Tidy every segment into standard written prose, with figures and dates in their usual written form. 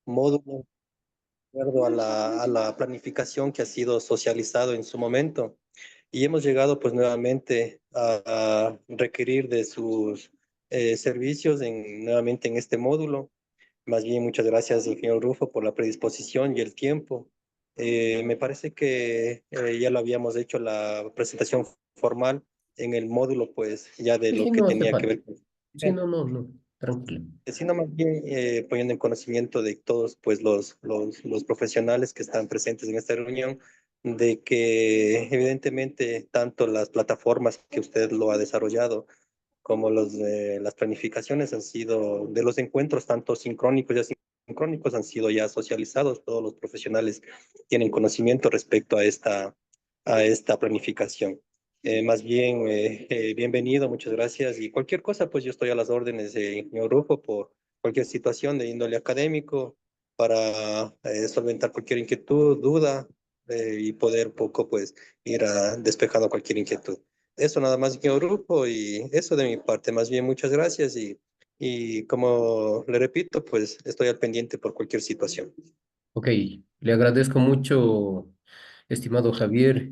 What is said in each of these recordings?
módulos de acuerdo a la planificación que ha sido socializado en su momento. Y hemos llegado pues nuevamente a requerir de sus servicios nuevamente en este módulo. Más bien, muchas gracias, ingeniero Rufo, por la predisposición y el tiempo. Me parece que ya lo habíamos hecho la presentación formal en el módulo, pues ya de Sí, lo sí, que no hace tenía que falta. ver con... Sí, no, no, no, tranquilo. Sino más bien poniendo en conocimiento de todos pues, los profesionales que están presentes en esta reunión, de que evidentemente tanto las plataformas que usted lo ha desarrollado como las planificaciones han sido, de los encuentros tanto sincrónicos y asincrónicos han sido ya socializados, todos los profesionales tienen conocimiento respecto a esta planificación. Más bien, bienvenido, muchas gracias. Y cualquier cosa, pues yo estoy a las órdenes de ingeniero Rufo por cualquier situación de índole académico para solventar cualquier inquietud, duda y poder poco, pues, ir despejando cualquier inquietud. Eso nada más que un grupo y eso de mi parte, más bien muchas gracias y como le repito, pues estoy al pendiente por cualquier situación. Ok, le agradezco mucho, estimado Javier.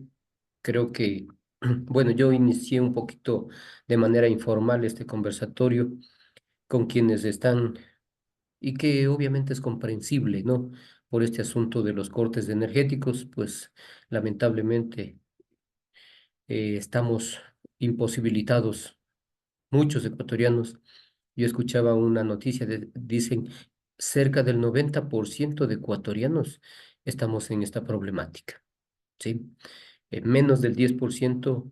Creo que, bueno, yo inicié un poquito de manera informal este conversatorio con quienes están y que obviamente es comprensible, ¿no? Por este asunto de los cortes de energéticos, pues lamentablemente estamos imposibilitados, muchos ecuatorianos. Yo escuchaba una noticia, dicen, cerca del 90% de ecuatorianos estamos en esta problemática, ¿sí? Menos del 10%,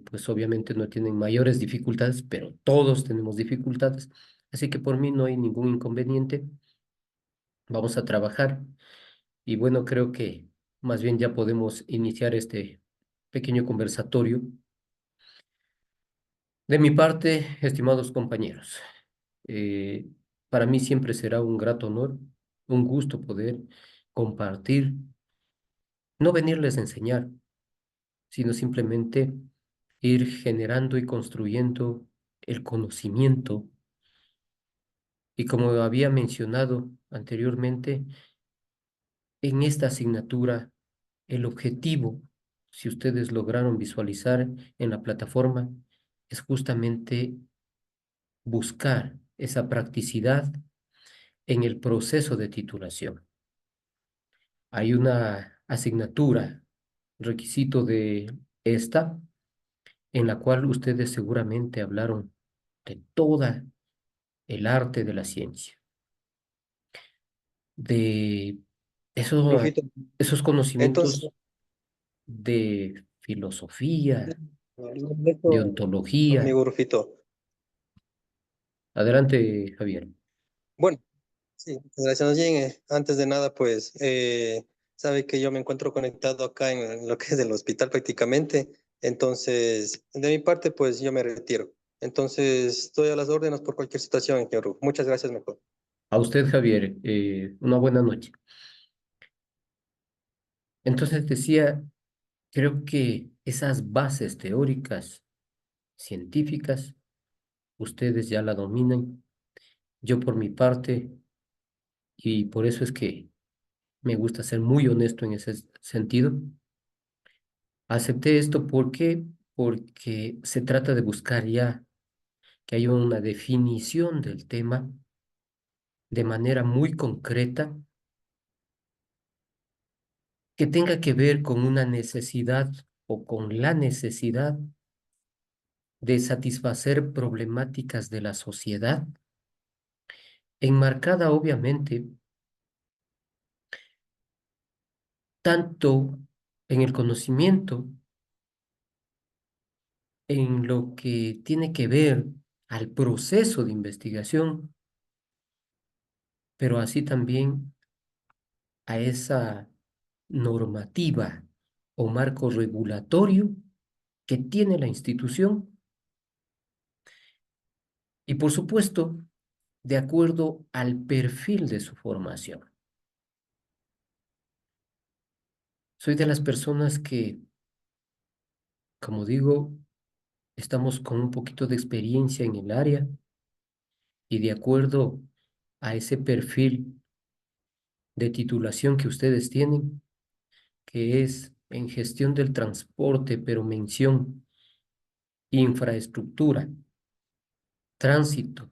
pues obviamente no tienen mayores dificultades, pero todos tenemos dificultades. Así que por mí no hay ningún inconveniente. Vamos a trabajar y bueno, creo que más bien ya podemos iniciar este pequeño conversatorio. De mi parte, estimados compañeros, eh, para mí siempre será un grato honor, un gusto poder compartir, no venirles a enseñar, sino simplemente ir generando y construyendo el conocimiento. Y como había mencionado anteriormente, en esta asignatura, el objetivo, si ustedes lograron visualizar en la plataforma, es justamente buscar esa practicidad en el proceso de titulación. Hay una asignatura, requisito de esta, en la cual ustedes seguramente hablaron de toda el arte de la ciencia, de Rufito, esos entonces, conocimientos de filosofía, de eso, ontología. amigo Rufito. Adelante, Javier. Bueno, sí, gracias. Más bien, antes de nada, pues, sabe que yo me encuentro conectado acá en lo que es el hospital prácticamente. Entonces, de mi parte, pues yo me retiro. Entonces, estoy a las órdenes por cualquier situación, señor Rufo. Muchas gracias, mejor. A usted, Javier, una buena noche. Entonces decía, creo que esas bases teóricas, científicas, ustedes ya la dominan. Yo por mi parte, y por eso es que me gusta ser muy honesto en ese sentido, acepté esto porque se trata de buscar ya que haya una definición del tema de manera muy concreta que tenga que ver con una necesidad o con la necesidad de satisfacer problemáticas de la sociedad, enmarcada obviamente tanto en el conocimiento, en lo que tiene que ver al proceso de investigación, pero así también a esa normativa o marco regulatorio que tiene la institución y por supuesto de acuerdo al perfil de su formación. Soy de las personas que, como digo, estamos con un poquito de experiencia en el área y de acuerdo a ese perfil de titulación que ustedes tienen, que es en gestión del transporte, pero mención infraestructura, tránsito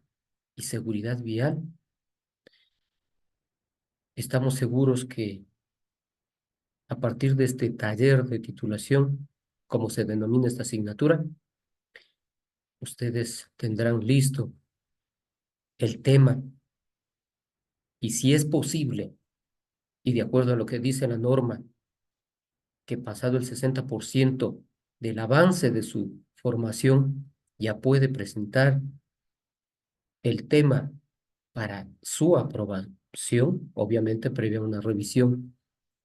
y seguridad vial, estamos seguros que a partir de este taller de titulación, como se denomina esta asignatura, ustedes tendrán listo el tema y si es posible, y de acuerdo a lo que dice la norma, que pasado el 60% del avance de su formación, ya puede presentar el tema para su aprobación, obviamente previa una revisión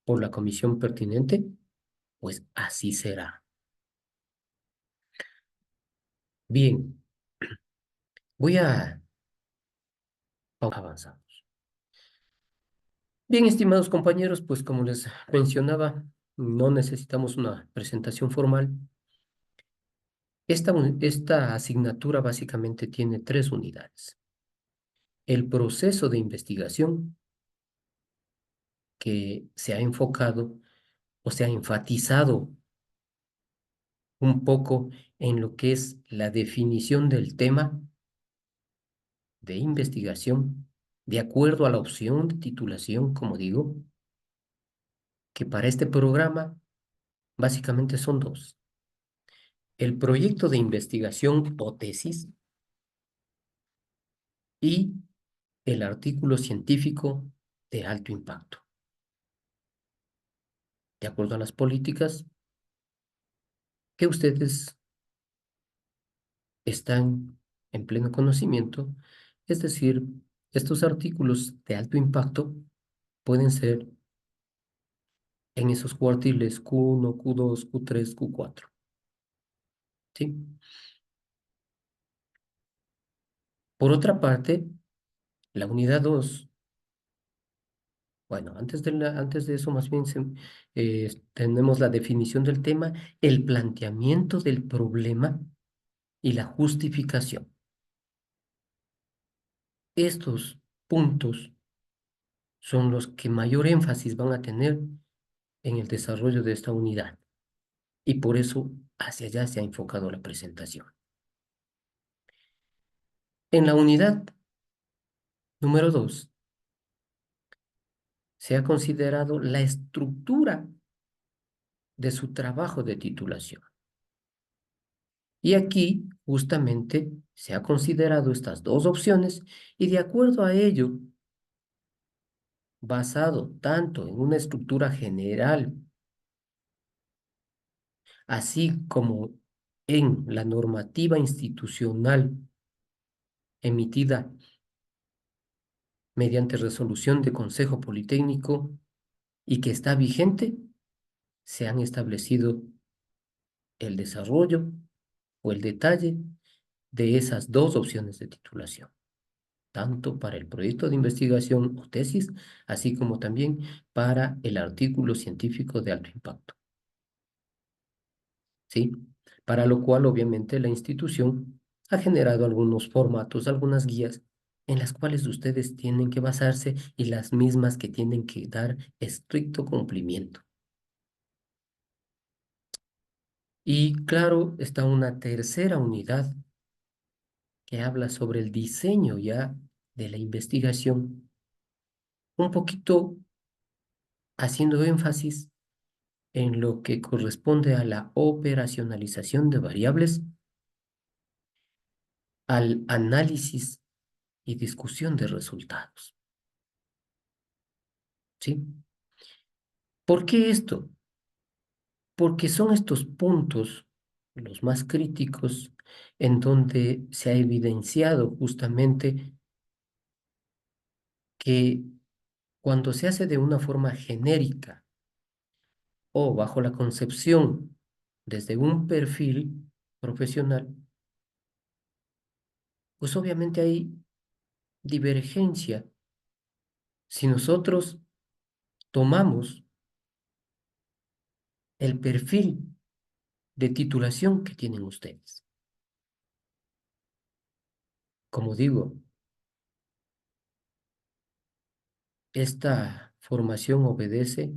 por la comisión pertinente, pues así será. Bien, voy a avanzar. Bien, estimados compañeros, pues como les mencionaba, no necesitamos una presentación formal. Esta asignatura básicamente tiene 3 unidades. El proceso de investigación que se ha enfocado o se ha enfatizado un poco en lo que es la definición del tema de investigación de acuerdo a la opción de titulación, como digo, que para este programa básicamente son 2. El proyecto de investigación o tesis y el artículo científico de alto impacto. De acuerdo a las políticas que ustedes están en pleno conocimiento, es decir, estos artículos de alto impacto pueden ser en esos cuartiles Q1, Q2, Q3, Q4. ¿Sí? Por otra parte, la unidad 2, bueno, antes de eso más bien tenemos la definición del tema, el planteamiento del problema y la justificación. Estos puntos son los que mayor énfasis van a tener en el desarrollo de esta unidad y por eso hacia allá se ha enfocado la presentación. En la unidad número 2 se ha considerado la estructura de su trabajo de titulación. Y aquí justamente se ha considerado estas 2 opciones y de acuerdo a ello, basado tanto en una estructura general, así como en la normativa institucional emitida mediante resolución de Consejo Politécnico y que está vigente, se han establecido el desarrollo o el detalle de esas 2 opciones de titulación, tanto para el proyecto de investigación o tesis, así como también para el artículo científico de alto impacto. ¿Sí? Para lo cual, obviamente, la institución ha generado algunos formatos, algunas guías en las cuales ustedes tienen que basarse y las mismas que tienen que dar estricto cumplimiento. Y claro, está una tercera unidad que habla sobre el diseño ya de la investigación, un poquito haciendo énfasis en lo que corresponde a la operacionalización de variables, al análisis y discusión de resultados. ¿Sí? ¿Por qué esto? Porque son estos puntos los más críticos en donde se ha evidenciado justamente que cuando se hace de una forma genérica o bajo la concepción desde un perfil profesional, pues obviamente hay divergencia. Si nosotros tomamos el perfil de titulación que tienen ustedes, como digo, esta formación obedece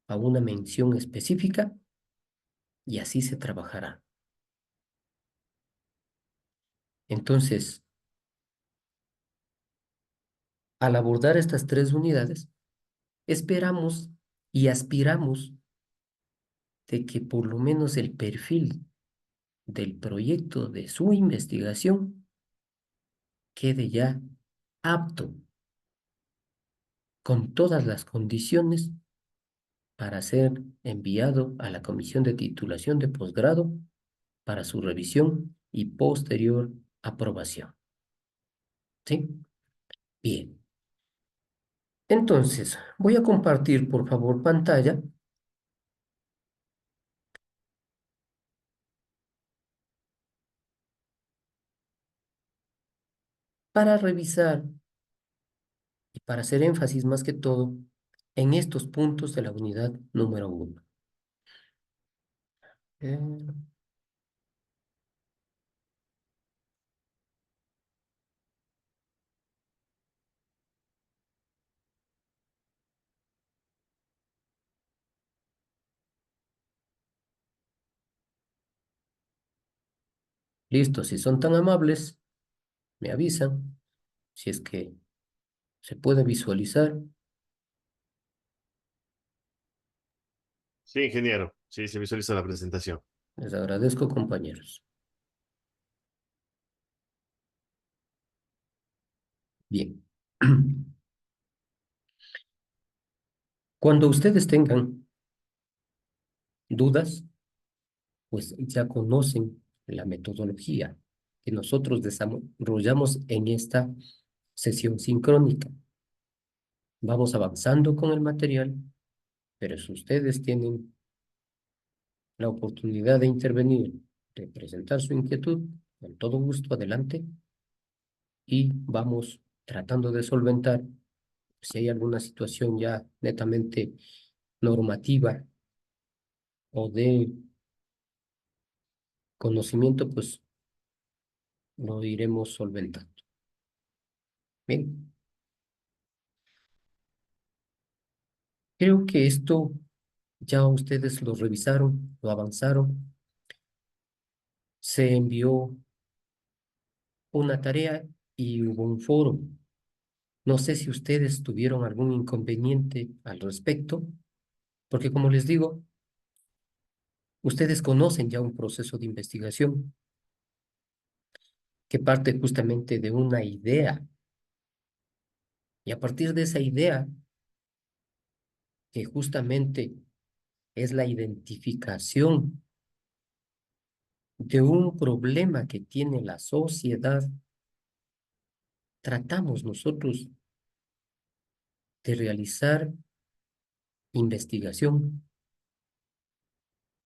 a una mención específica y así se trabajará. Entonces, al abordar estas tres unidades, esperamos y aspiramos de que por lo menos el perfil del proyecto de su investigación quede ya apto con todas las condiciones para ser enviado a la Comisión de Titulación de Posgrado para su revisión y posterior aprobación. ¿Sí? Bien. Entonces, voy a compartir, por favor, pantalla para revisar y para hacer énfasis más que todo en estos puntos de la unidad número 1. Listo, si son tan amables, me avisan si es que se puede visualizar. Sí, ingeniero. Sí, se visualiza la presentación. Les agradezco, compañeros. Bien. Cuando ustedes tengan dudas, pues ya conocen la metodología que nosotros desarrollamos en esta sesión sincrónica. Vamos avanzando con el material, pero si ustedes tienen la oportunidad de intervenir, de presentar su inquietud, con todo gusto, adelante, y vamos tratando de solventar si hay alguna situación ya netamente normativa o de conocimiento, pues lo iremos solventando. Bien, creo que esto ya ustedes lo revisaron, lo avanzaron, se envió una tarea y hubo un foro. No sé si ustedes tuvieron algún inconveniente al respecto, porque como les digo, ustedes conocen ya un proceso de investigación que parte justamente de una idea y a partir de esa idea, que justamente es la identificación de un problema que tiene la sociedad, tratamos nosotros de realizar investigación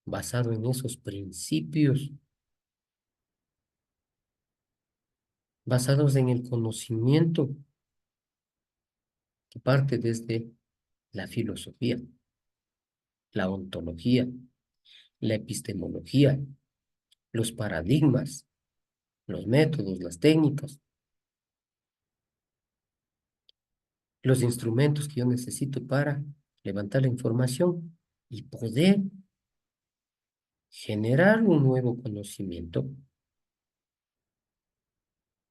basado en esos principios, basados en el conocimiento que parte desde la filosofía, la ontología, la epistemología, los paradigmas, los métodos, las técnicas, los instrumentos que yo necesito para levantar la información y poder generar un nuevo conocimiento,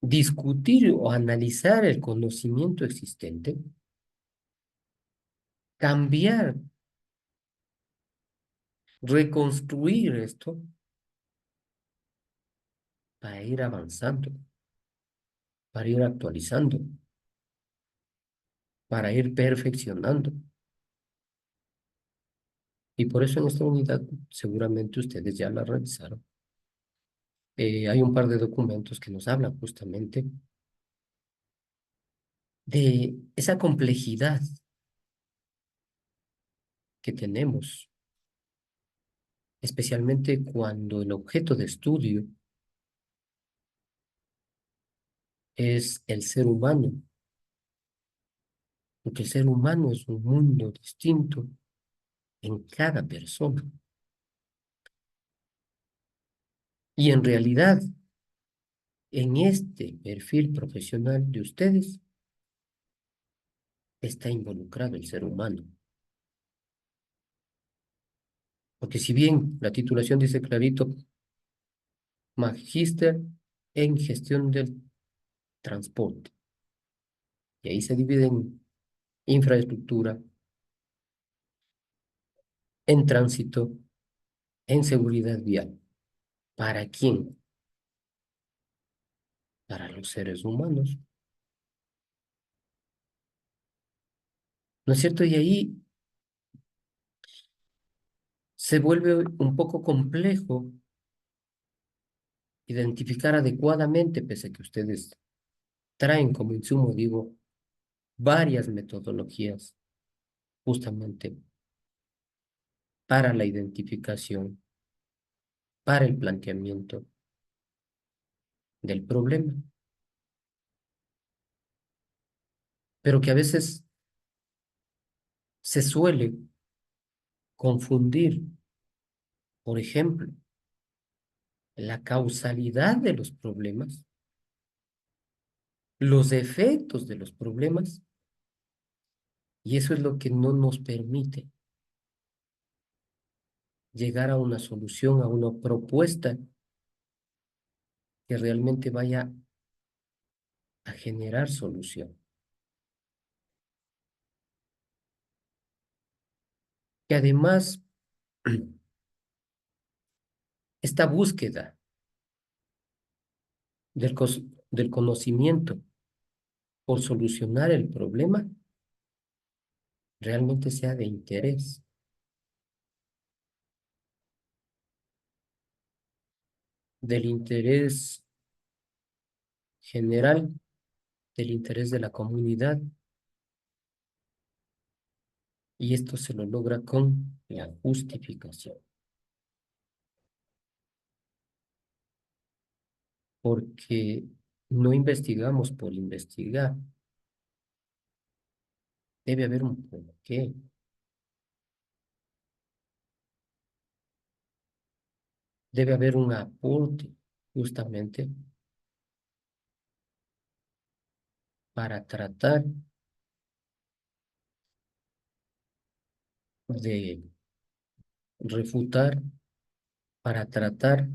discutir o analizar el conocimiento existente, cambiar, reconstruir esto para ir avanzando, para ir actualizando, para ir perfeccionando. Y por eso en esta unidad, seguramente ustedes ya la revisaron. Hay un par de documentos que nos hablan justamente de esa complejidad que tenemos, especialmente cuando el objeto de estudio es el ser humano, porque el ser humano es un mundo distinto en cada persona. Y en realidad, en este perfil profesional de ustedes, está involucrado el ser humano. Porque si bien la titulación dice clarito, magíster en gestión del transporte, y ahí se divide en infraestructura, en tránsito, en seguridad vial. ¿Para quién? Para los seres humanos. ¿No es cierto? Y ahí se vuelve un poco complejo identificar adecuadamente, pese a que ustedes traen como insumo, digo, varias metodologías justamente para la identificación, para el planteamiento del problema, pero que a veces se suele confundir, por ejemplo, la causalidad de los problemas, los efectos de los problemas, y eso es lo que no nos permite llegar a una solución, a una propuesta que realmente vaya a generar solución. Que además, esta búsqueda del, del conocimiento por solucionar el problema realmente sea de interés, del interés general, del interés de la comunidad, y esto se lo logra con la justificación, porque no investigamos por investigar, debe haber un porqué, debe haber un aporte justamente para tratar de refutar, para tratar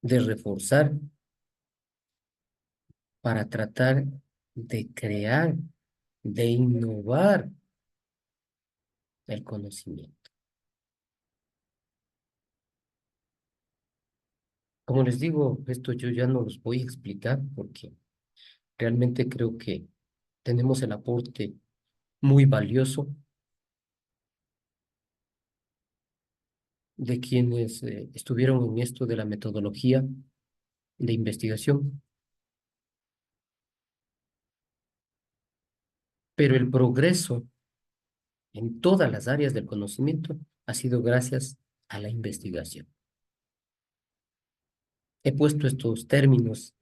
de reforzar, para tratar de crear, de innovar el conocimiento. Como les digo, esto yo ya no los voy a explicar porque realmente creo que tenemos el aporte muy valioso de quienes estuvieron en esto de la metodología de investigación, pero el progreso en todas las áreas del conocimiento ha sido gracias a la investigación. He puesto estos términos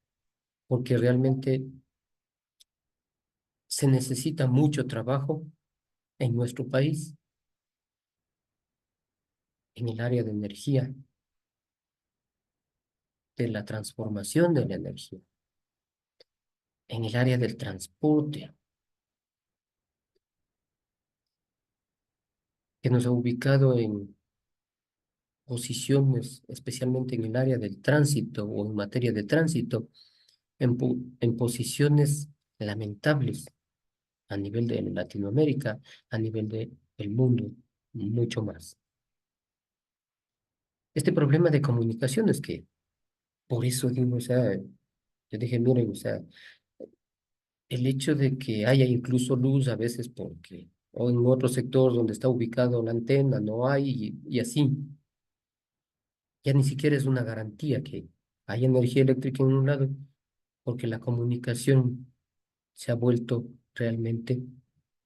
porque realmente se necesita mucho trabajo en nuestro país, en el área de energía, de la transformación de la energía, en el área del transporte, que nos ha ubicado en posiciones, especialmente en el área del tránsito o en materia de tránsito, en posiciones lamentables a nivel de Latinoamérica, a nivel del mundo, mucho más. Este problema de comunicaciones que, por eso digo, o sea, yo dije, miren, o sea, el hecho de que haya incluso luz a veces porque, o en otro sector donde está ubicado la antena, no hay, y así, ya ni siquiera es una garantía que haya energía eléctrica en un lado, porque la comunicación se ha vuelto realmente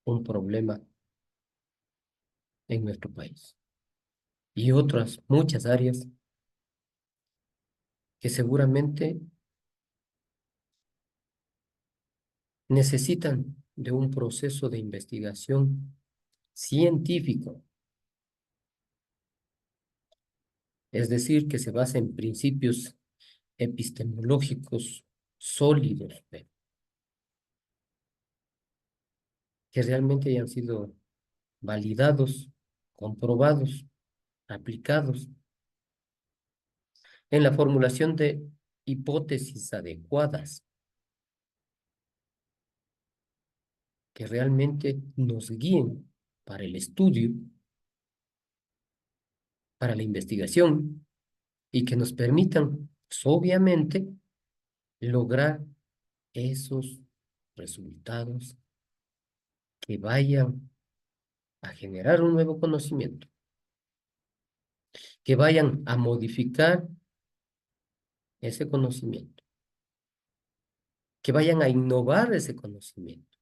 un problema en nuestro país. Y otras muchas áreas que seguramente necesitan de un proceso de investigación científico, es decir, que se basa en principios epistemológicos sólidos, que realmente hayan sido validados, comprobados, aplicados en la formulación de hipótesis adecuadas que realmente nos guíen para el estudio, para la investigación y que nos permitan, pues, obviamente, lograr esos resultados que vayan a generar un nuevo conocimiento, que vayan a modificar ese conocimiento, que vayan a innovar ese conocimiento,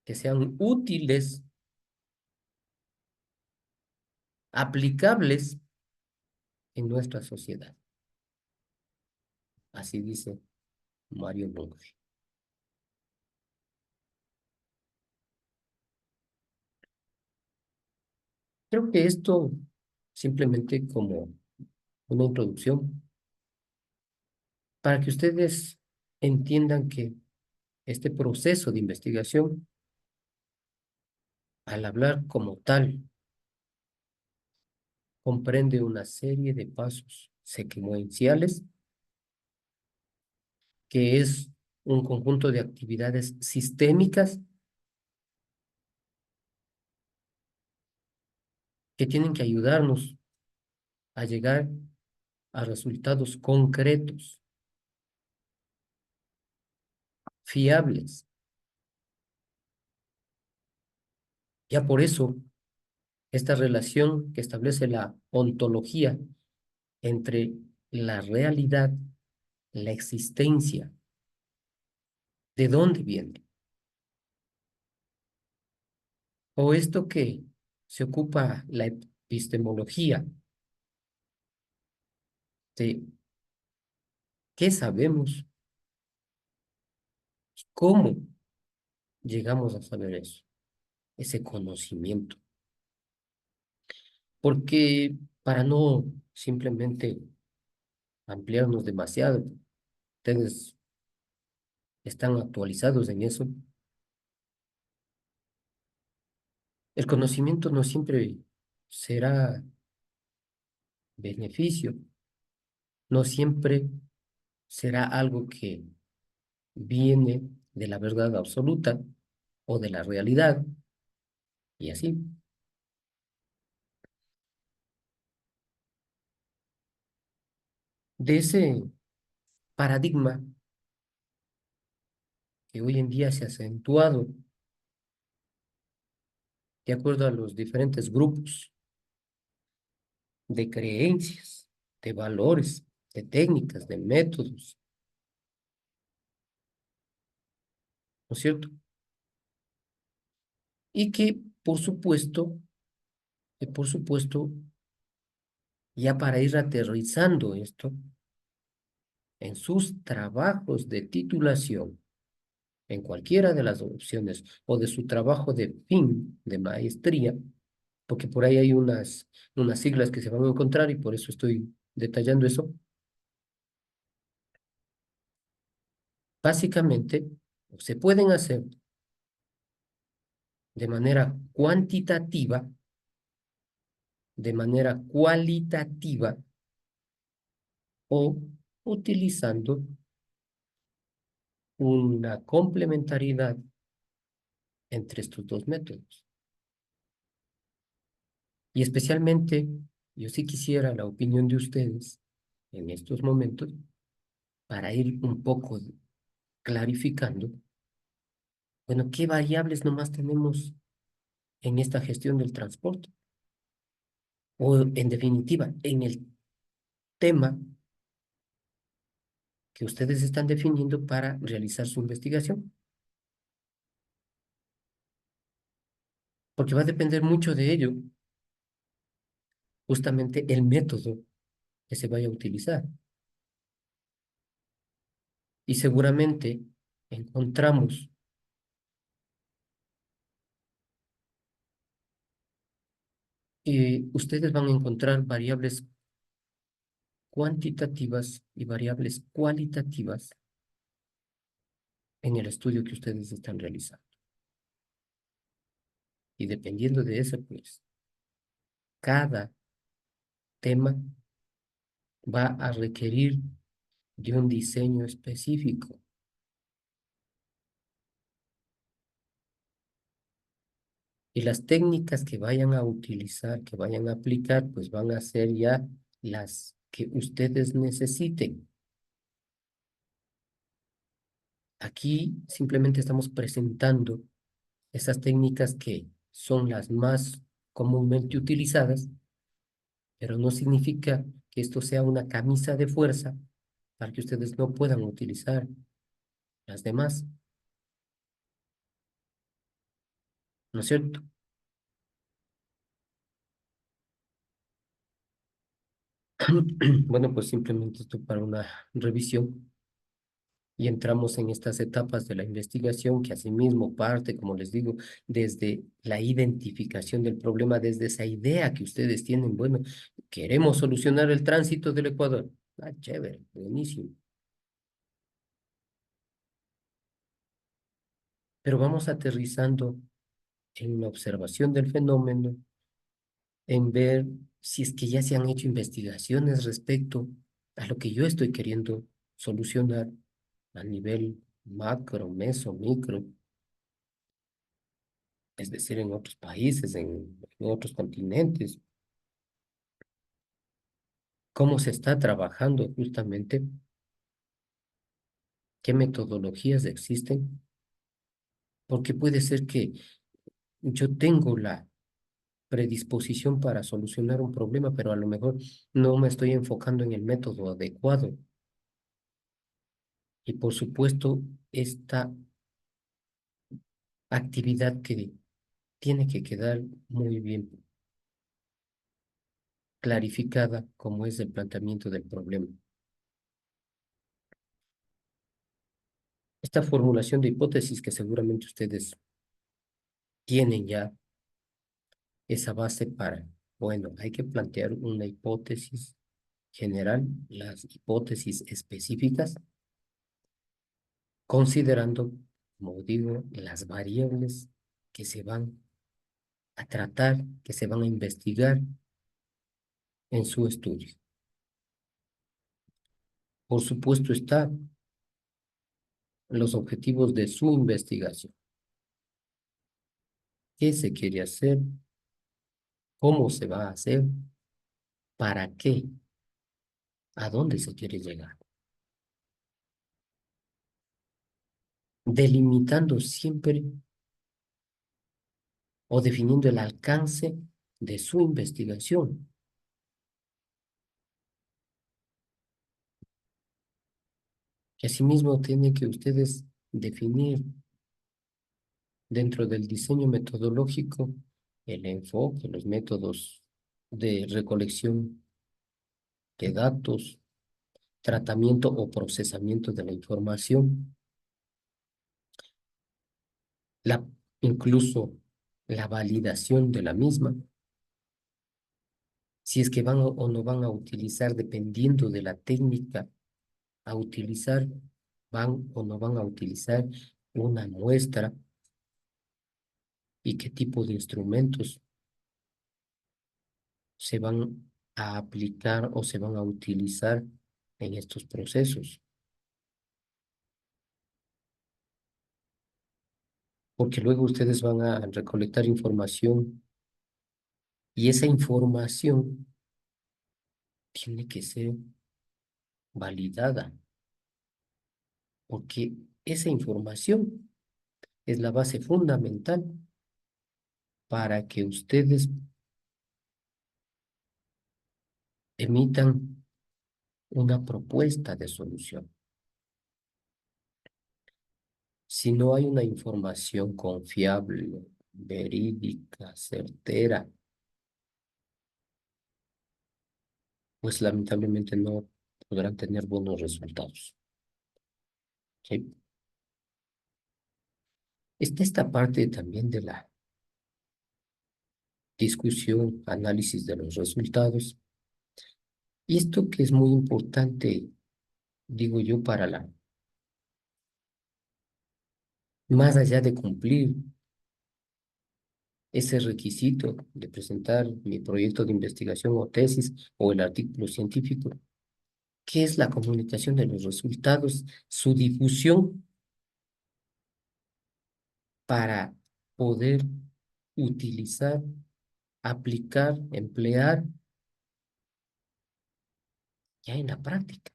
que sean útiles, aplicables en nuestra sociedad. Así dice Mario Bunge. Creo que esto, simplemente como una introducción, para que ustedes entiendan que este proceso de investigación, al hablar como tal, comprende una serie de pasos secuenciales, que es un conjunto de actividades sistémicas que tienen que ayudarnos a llegar a resultados concretos, fiables. Ya por eso, esta relación que establece la ontología entre la realidad, la existencia, ¿de dónde viene? O esto que se ocupa la epistemología de qué sabemos, cómo llegamos a saber eso, ese conocimiento. Porque para no simplemente ampliarnos demasiado, ustedes están actualizados en eso, el conocimiento no siempre será beneficio, no siempre será algo que viene de la verdad absoluta o de la realidad, y así. De ese paradigma que hoy en día se ha acentuado de acuerdo a los diferentes grupos de creencias, de valores, de técnicas, de métodos, ¿no es cierto? Y que, por supuesto, ya para ir aterrizando esto en sus trabajos de titulación, en cualquiera de las opciones, o de su trabajo de fin de maestría, porque por ahí hay unas siglas que se van a encontrar y por eso estoy detallando eso. Básicamente, se pueden hacer de manera cuantitativa, de manera cualitativa o utilizando una complementariedad entre estos dos métodos. Y especialmente, yo sí quisiera la opinión de ustedes en estos momentos para ir un poco clarificando, bueno, ¿qué variables nomás tenemos en esta gestión del transporte? O en definitiva, en el tema que ustedes están definiendo para realizar su investigación. Porque va a depender mucho de ello, justamente el método que se vaya a utilizar. Y seguramente encontramos ustedes van a encontrar variables cuantitativas y variables cualitativas en el estudio que ustedes están realizando. Y dependiendo de eso, pues, cada tema va a requerir de un diseño específico. Y las técnicas que vayan a utilizar, que vayan a aplicar, pues van a ser ya las que ustedes necesiten. Aquí simplemente estamos presentando esas técnicas que son las más comúnmente utilizadas, pero no significa que esto sea una camisa de fuerza para que ustedes no puedan utilizar las demás, ¿no es cierto? Bueno, pues simplemente esto para una revisión y entramos en estas etapas de la investigación que asimismo parte, como les digo, desde la identificación del problema, desde esa idea que ustedes tienen, bueno, queremos solucionar el tránsito del Ecuador. Ah, chévere, buenísimo. Pero vamos aterrizando en la observación del fenómeno, en ver si es que ya se han hecho investigaciones respecto a lo que yo estoy queriendo solucionar a nivel macro, meso, micro, es decir, en otros países, en otros continentes. Cómo se está trabajando justamente, qué metodologías existen, porque puede ser que yo tengo la predisposición para solucionar un problema, pero a lo mejor no me estoy enfocando en el método adecuado. Y por supuesto, esta actividad que tiene que quedar muy bien clarificada, como es el planteamiento del problema. Esta formulación de hipótesis que seguramente ustedes tienen ya esa base para, bueno, hay que plantear una hipótesis general, las hipótesis específicas, considerando, como digo, las variables que se van a tratar, que se van a investigar en su estudio. Por supuesto está los objetivos de su investigación. ¿Qué se quiere hacer? ¿Cómo se va a hacer? ¿Para qué? ¿A dónde se quiere llegar? Delimitando siempre o definiendo el alcance de su investigación. Que asimismo tienen que ustedes definir dentro del diseño metodológico el enfoque, los métodos de recolección de datos, tratamiento o procesamiento de la información, la, incluso la validación de la misma, si es que van o no van a utilizar dependiendo de la técnica a utilizar, van o no van a utilizar una muestra y qué tipo de instrumentos se van a aplicar o se van a utilizar en estos procesos. Porque luego ustedes van a recolectar información y esa información tiene que ser validada, porque esa información es la base fundamental para que ustedes emitan una propuesta de solución. Si no hay una información confiable, verídica, certera, pues lamentablemente no podrán tener buenos resultados. ¿Sí? Está esta parte también de la discusión, análisis de los resultados. Y esto que es muy importante, digo yo, para la más allá de cumplir ese requisito de presentar mi proyecto de investigación o tesis o el artículo científico, ¿qué es la comunicación de los resultados? Su difusión para poder utilizar, aplicar, emplear ya en la práctica.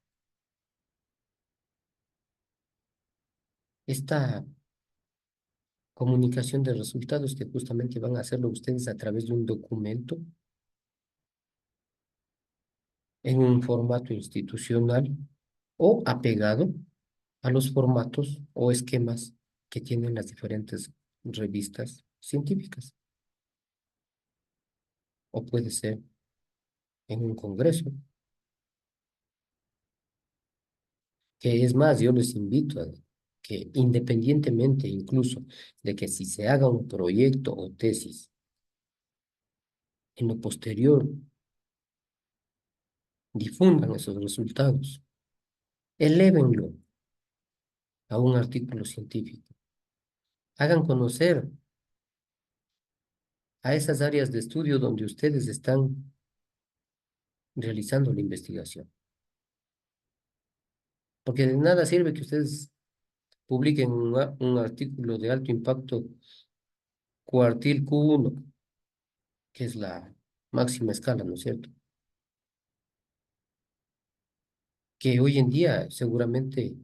Esta comunicación de resultados que justamente van a hacerlo ustedes a través de un documento en un formato institucional o apegado a los formatos o esquemas que tienen las diferentes revistas científicas. O puede ser en un congreso, que es más, yo les invito a que independientemente incluso de que si se haga un proyecto o tesis, en lo posterior difundan esos resultados, elévenlo a un artículo científico, hagan conocer a esas áreas de estudio donde ustedes están realizando la investigación. Porque de nada sirve que ustedes publiquen un artículo de alto impacto cuartil Q1, que es la máxima escala, ¿no es cierto? Que hoy en día seguramente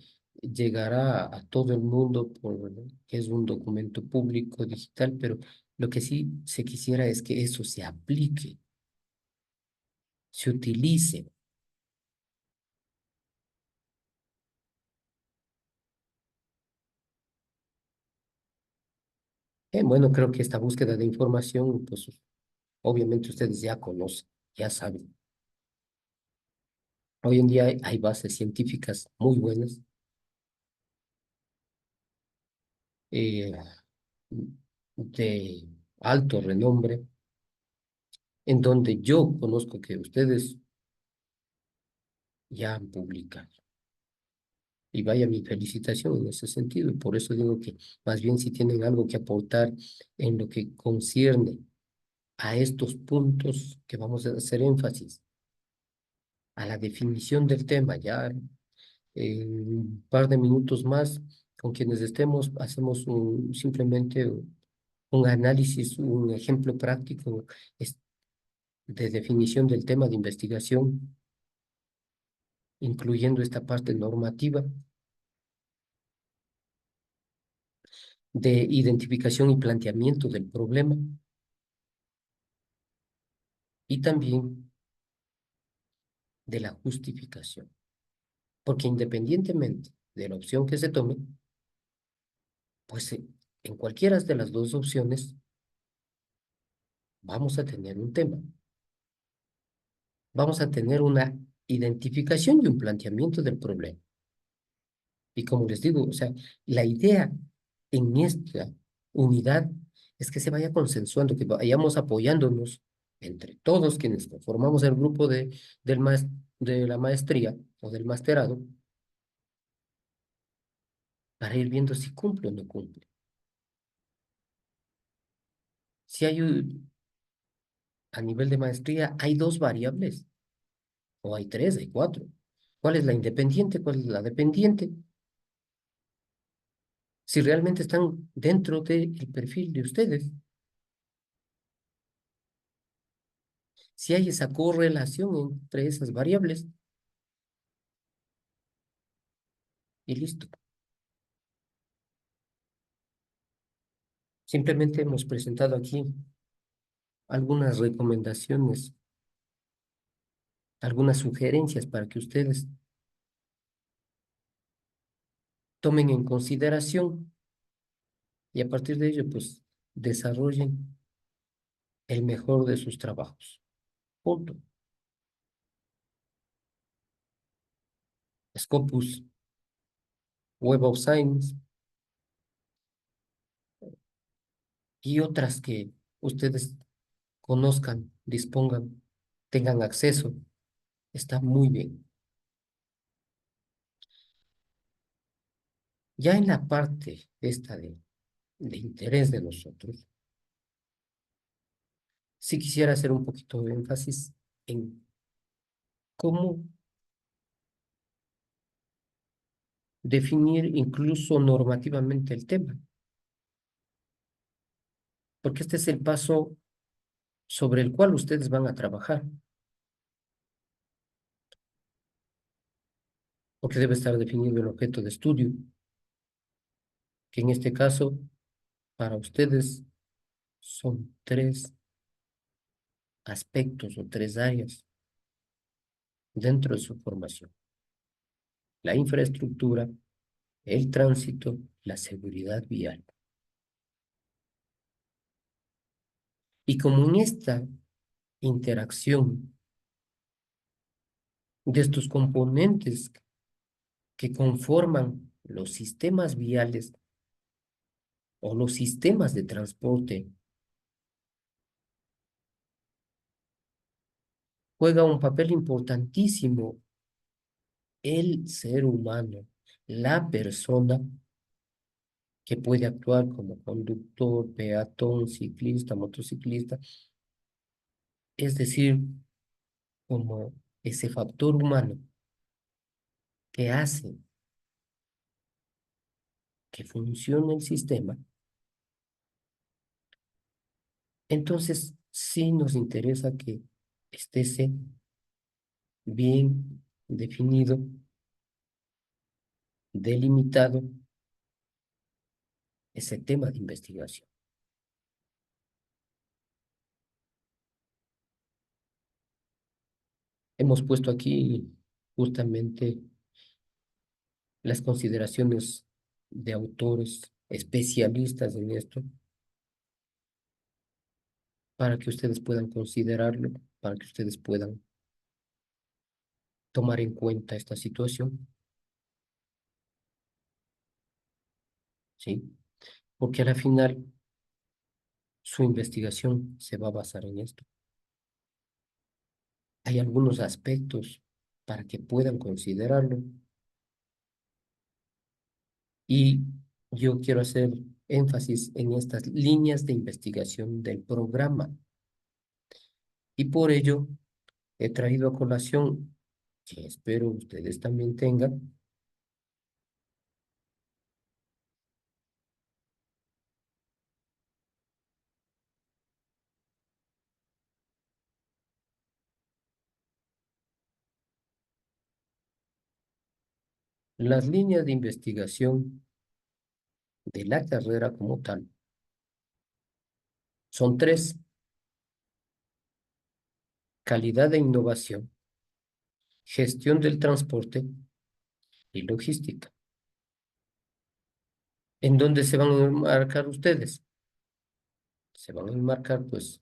llegará a todo el mundo que es un documento público digital, pero lo que sí se quisiera es que eso se aplique, se utilice. Bueno, creo que esta búsqueda de información, pues obviamente ustedes ya conocen, ya saben. Hoy en día hay bases científicas muy buenas, eh, de alto renombre, en donde yo conozco que ustedes ya han publicado. Y vaya mi felicitación en ese sentido. Y por eso digo que más bien si tienen algo que aportar en lo que concierne a estos puntos que vamos a hacer énfasis, a la definición del tema, ya en un par de minutos más, con quienes estemos, hacemos simplemente un análisis, un ejemplo práctico de definición del tema de investigación, incluyendo esta parte normativa de identificación y planteamiento del problema y también de la justificación. Porque independientemente de la opción que se tome, pues en cualquiera de las dos opciones vamos a tener un tema. Vamos a tener una identificación y un planteamiento del problema. Y como les digo, o sea, la idea en esta unidad es que se vaya consensuando, que vayamos apoyándonos entre todos quienes formamos el grupo de la maestría o del masterado para ir viendo si cumple o no cumple. Si hay a nivel de maestría, hay dos variables, o hay tres, hay cuatro. ¿Cuál es la independiente? ¿Cuál es la dependiente? Si realmente están dentro del perfil de ustedes. Si hay esa correlación entre esas variables, y listo. Simplemente hemos presentado aquí algunas recomendaciones, algunas sugerencias para que ustedes tomen en consideración y a partir de ello, pues, desarrollen el mejor de sus trabajos. Punto. Scopus, Web of Science y otras que ustedes conozcan, dispongan, tengan acceso, está muy bien. Ya en la parte esta de interés de nosotros, sí quisiera hacer un poquito de énfasis en cómo definir incluso normativamente el tema, porque este es el paso sobre el cual ustedes van a trabajar, porque debe estar definido el objeto de estudio, que en este caso, para ustedes, son tres aspectos o tres áreas dentro de su formación: la infraestructura, el tránsito, la seguridad vial. Y como en esta interacción de estos componentes que conforman los sistemas viales o los sistemas de transporte, juega un papel importantísimo el ser humano, la persona que puede actuar como conductor, peatón, ciclista, motociclista, es decir, como ese factor humano que hace que funcione el sistema. Entonces sí nos interesa que esté bien definido, delimitado ese tema de investigación. Hemos puesto aquí justamente las consideraciones de autores especialistas en esto para que ustedes puedan considerarlo, para que ustedes puedan tomar en cuenta esta situación, ¿sí? Porque a la final su investigación se va a basar en esto. Hay algunos aspectos para que puedan considerarlo y yo quiero hacer énfasis en estas líneas de investigación del programa y por ello he traído a colación, que espero ustedes también tengan, las líneas de investigación de la carrera como tal. Son tres: calidad de innovación, gestión del transporte y logística. ¿En dónde se van a enmarcar ustedes? Se van a enmarcar, pues,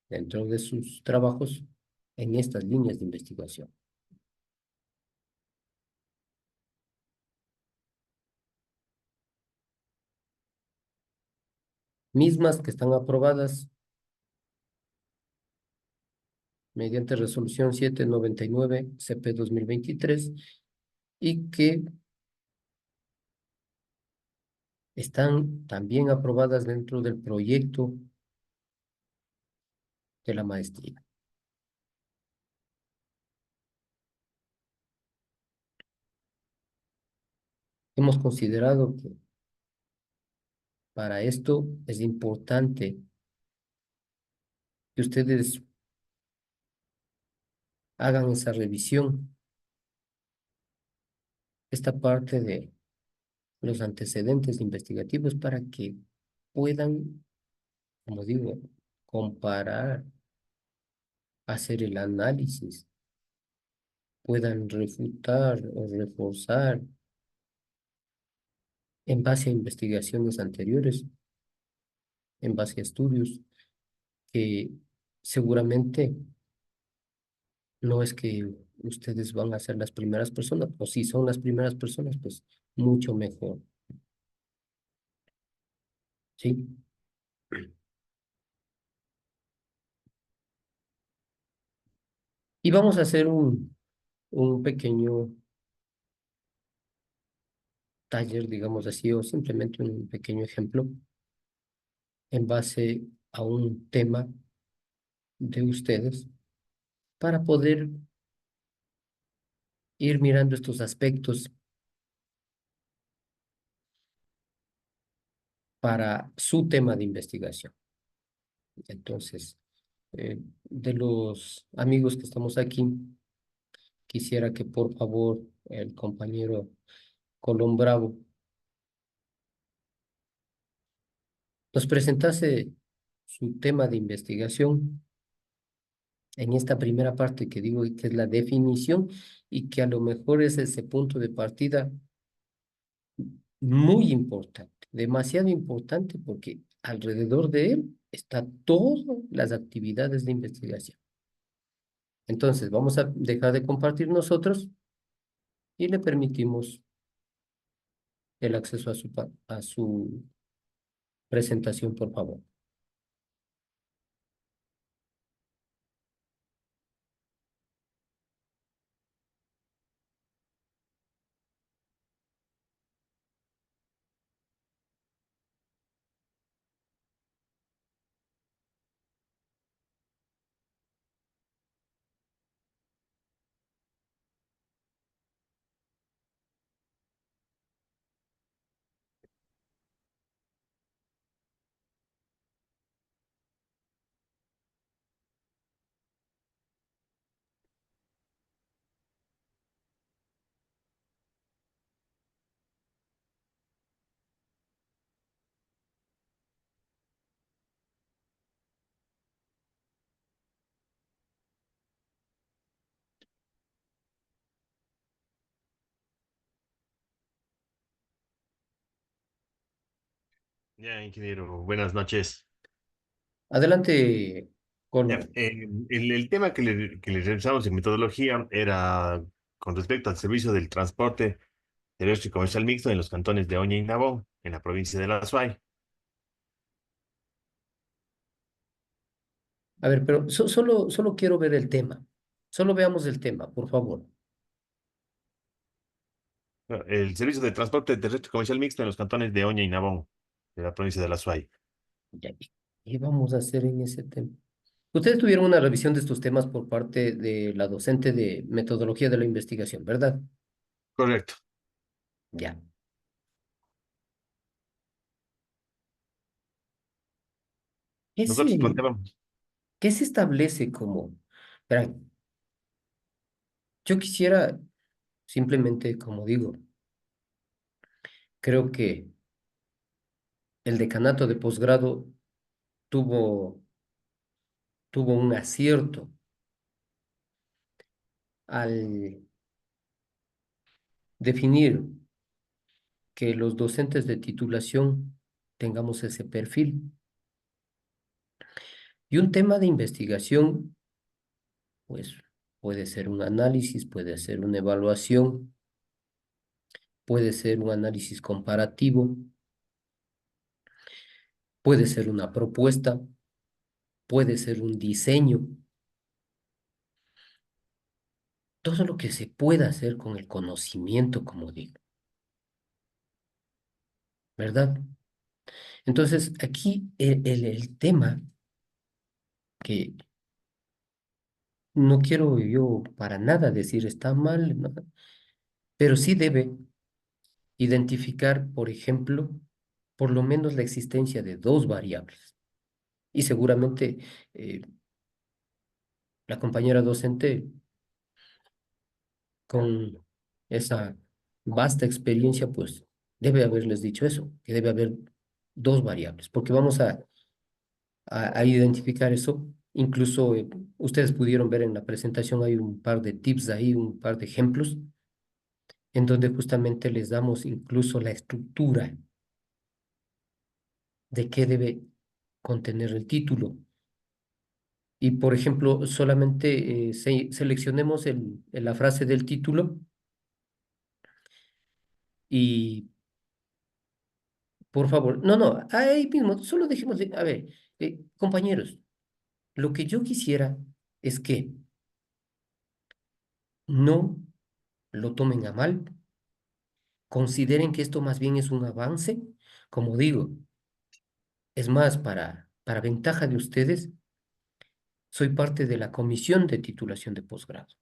dentro de sus trabajos en estas líneas de investigación, mismas que están aprobadas mediante resolución 799 CP 2023 y que están también aprobadas dentro del proyecto de la maestría. Hemos considerado que para esto es importante que ustedes hagan esa revisión, esta parte de los antecedentes investigativos para que puedan, como digo, comparar, hacer el análisis, puedan refutar o reforzar en base a investigaciones anteriores, en base a estudios que seguramente no es que ustedes van a ser las primeras personas, o si son las primeras personas, pues mucho mejor, ¿sí? Y vamos a hacer un pequeño taller, digamos así, o simplemente un pequeño ejemplo en base a un tema de ustedes para poder ir mirando estos aspectos para su tema de investigación. Entonces, de los amigos que estamos aquí, quisiera que por favor el compañero Colón Bravo nos presentase su tema de investigación en esta primera parte que digo que es la definición y que a lo mejor es ese punto de partida muy importante, demasiado importante porque alrededor de él está todas las actividades de investigación. Entonces, vamos a dejar de compartir nosotros y le permitimos el acceso a su presentación, por favor. Ya, ingeniero, buenas noches. Adelante, Ya, Colón. el tema que le realizamos en metodología era con respecto al servicio del transporte terrestre y comercial mixto en los cantones de Oña y Nabón, en la provincia de La Suay. A ver, pero solo quiero ver el tema. Solo veamos el tema, por favor. Bueno, el servicio de transporte terrestre y comercial mixto en los cantones de Oña y Nabón, de la provincia de La Suay. Ya, ¿qué vamos a hacer en ese tema? Ustedes tuvieron una revisión de estos temas por parte de la docente de metodología de la investigación, ¿verdad? Correcto. Ya. ¿Qué Nosotros se, planteamos, qué se establece como? Verán, yo quisiera simplemente, como digo, creo que el decanato de posgrado tuvo, tuvo un acierto al definir que los docentes de titulación tengamos ese perfil. Y un tema de investigación, pues puede ser un análisis, puede ser una evaluación, puede ser un análisis comparativo, puede ser una propuesta, puede ser un diseño, todo lo que se pueda hacer con el conocimiento, como digo, ¿verdad? Entonces, aquí el tema que no quiero yo para nada decir está mal, ¿no? Pero sí debe identificar, por ejemplo, por lo menos la existencia de dos variables. Y seguramente eh, la compañera docente con esa vasta experiencia, pues debe haberles dicho eso, que debe haber dos variables, porque vamos a identificar eso. Incluso ustedes pudieron ver en la presentación, hay un par de tips ahí, un par de ejemplos, en donde justamente les damos incluso la estructura de qué debe contener el título. Y, por ejemplo, solamente seleccionemos la frase del título y, por favor, no, ahí mismo, solo dejemos de, a ver, compañeros, lo que yo quisiera es que no lo tomen a mal consideren que esto más bien es un avance. Como digo, es más, para ventaja de ustedes, soy parte de la comisión de titulación de posgrado,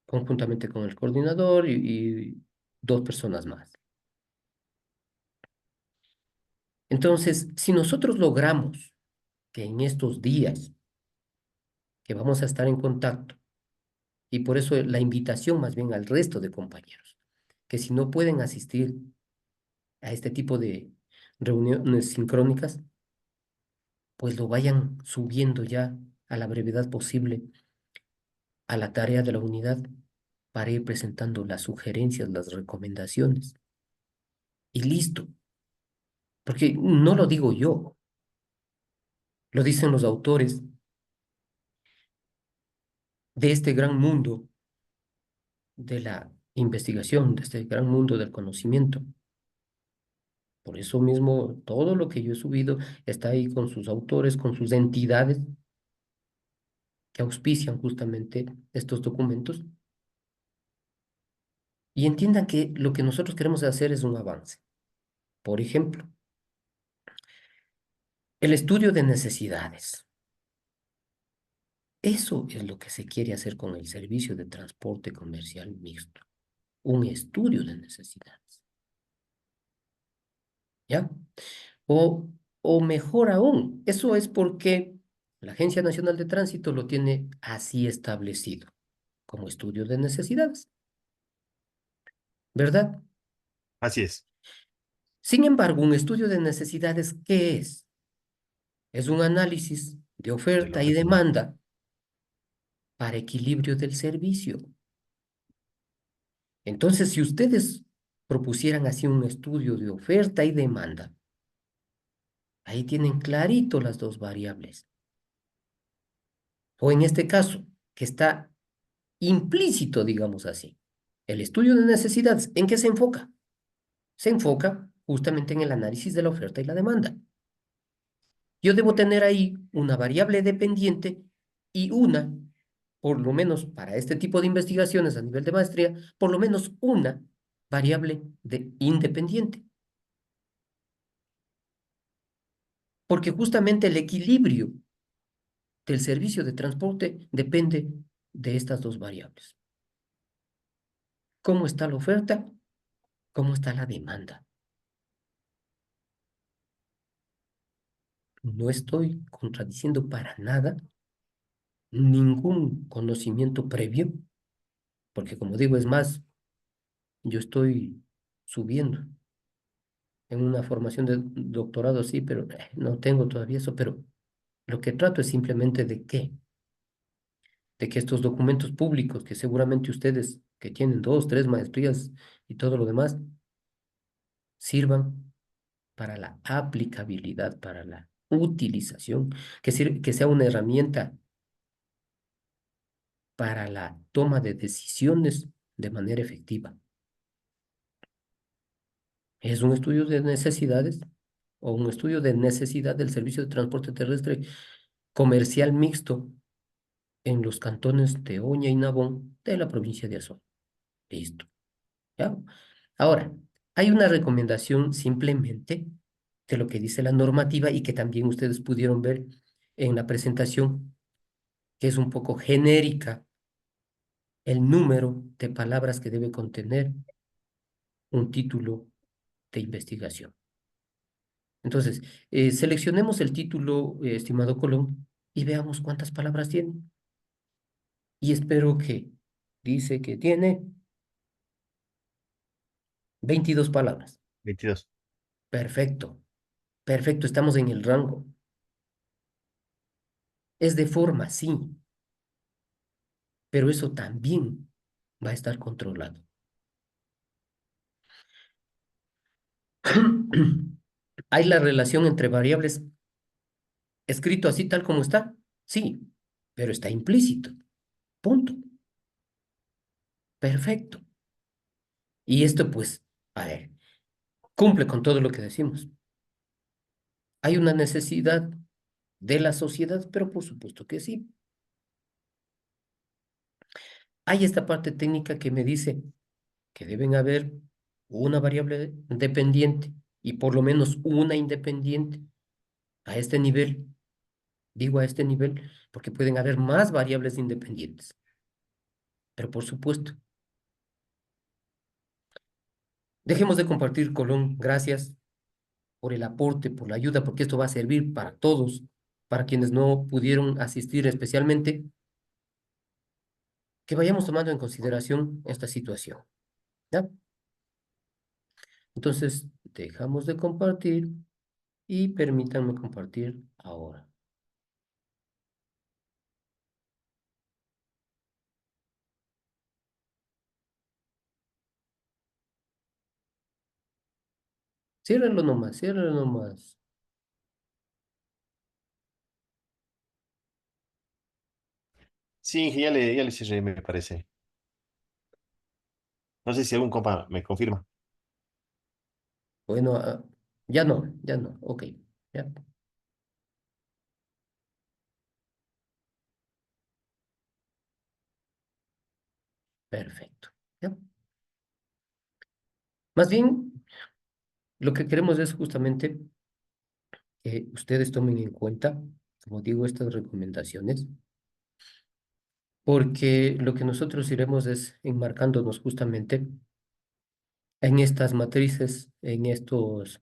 conjuntamente con el coordinador y dos personas más. Entonces, si nosotros logramos que en estos días que vamos a estar en contacto, y por eso la invitación más bien al resto de compañeros, que si no pueden asistir a este tipo de reuniones sincrónicas, pues lo vayan subiendo ya a la brevedad posible a la tarea de la unidad para ir presentando las sugerencias, las recomendaciones. Y listo, porque no lo digo yo, lo dicen los autores de este gran mundo de la investigación, de este gran mundo del conocimiento. Por eso mismo, todo lo que yo he subido está ahí con sus autores, con sus entidades que auspician justamente estos documentos. Y entiendan que lo que nosotros queremos hacer es un avance. Por ejemplo, el estudio de necesidades. Eso es lo que se quiere hacer con el servicio de transporte comercial mixto. Un estudio de necesidades. ¿Ya? O, o mejor aún, eso es porque la Agencia Nacional de Tránsito lo tiene así establecido, como estudio de necesidades, ¿verdad? Así es, Sin embargo, un estudio de necesidades, ¿qué es? Es un análisis de de lo oferta y que demanda para equilibrio del servicio. Entonces, si ustedes propusieran así un estudio de oferta y demanda, ahí tienen clarito las dos variables. O en este caso, que está implícito, digamos así. El estudio de necesidades, ¿en qué se enfoca? Se enfoca justamente en el análisis de la oferta y la demanda. Yo debo tener ahí una variable dependiente y una, por lo menos para este tipo de investigaciones a nivel de maestría, por lo menos una variable independiente. Porque justamente el equilibrio del servicio de transporte depende de estas dos variables. ¿Cómo está la oferta? ¿Cómo está la demanda? No estoy contradiciendo para nada ningún conocimiento previo, porque como digo, es más, yo estoy subiendo en una formación de doctorado, sí, pero no tengo todavía eso, pero lo que trato es simplemente de que estos documentos públicos, que seguramente ustedes que tienen dos, tres maestrías y todo lo demás, sirvan para la aplicabilidad, para la utilización, que sea una herramienta para la toma de decisiones de manera efectiva. Es un estudio de necesidades o un estudio de necesidad del servicio de transporte terrestre comercial mixto en los cantones de Oña y Nabón de la provincia de Azul. Listo. ¿Ya? Ahora, hay una recomendación simplemente de lo que dice la normativa y que también ustedes pudieron ver en la presentación, que es un poco genérica, el número de palabras que debe contener un título de investigación. Entonces, seleccionemos el título, estimado Colón, y veamos cuántas palabras tiene. Y espero que dice que tiene 22 palabras. 22. Perfecto, perfecto, estamos en el rango. Es de forma, sí, pero eso también va a estar controlado. ¿Hay la relación entre variables escrito así tal como está? Sí, pero está implícito. Punto. Perfecto. Y esto, pues, a ver, cumple con todo lo que decimos. Hay una necesidad de la sociedad, pero por supuesto que sí. Hay esta parte técnica que me dice que deben haber una variable dependiente y por lo menos una independiente a este nivel. Digo a este nivel porque pueden haber más variables independientes. Pero por supuesto, dejemos de compartir, Colón. Gracias por el aporte, por la ayuda, porque esto va a servir para todos, para quienes no pudieron asistir especialmente, que vayamos tomando en consideración esta situación. ¿Ya? Entonces, dejamos de compartir y permítanme compartir ahora. Ciérrenlo nomás, ciérrenlo nomás. Sí, ya le cerré, me parece. No sé si algún compa me confirma. Bueno, ya no, ya no. Ok, ya. Perfecto. ¿Ya? Más bien, lo que queremos es justamente que ustedes tomen en cuenta, como digo, estas recomendaciones, porque lo que nosotros iremos es enmarcándonos justamente en estas matrices, en estos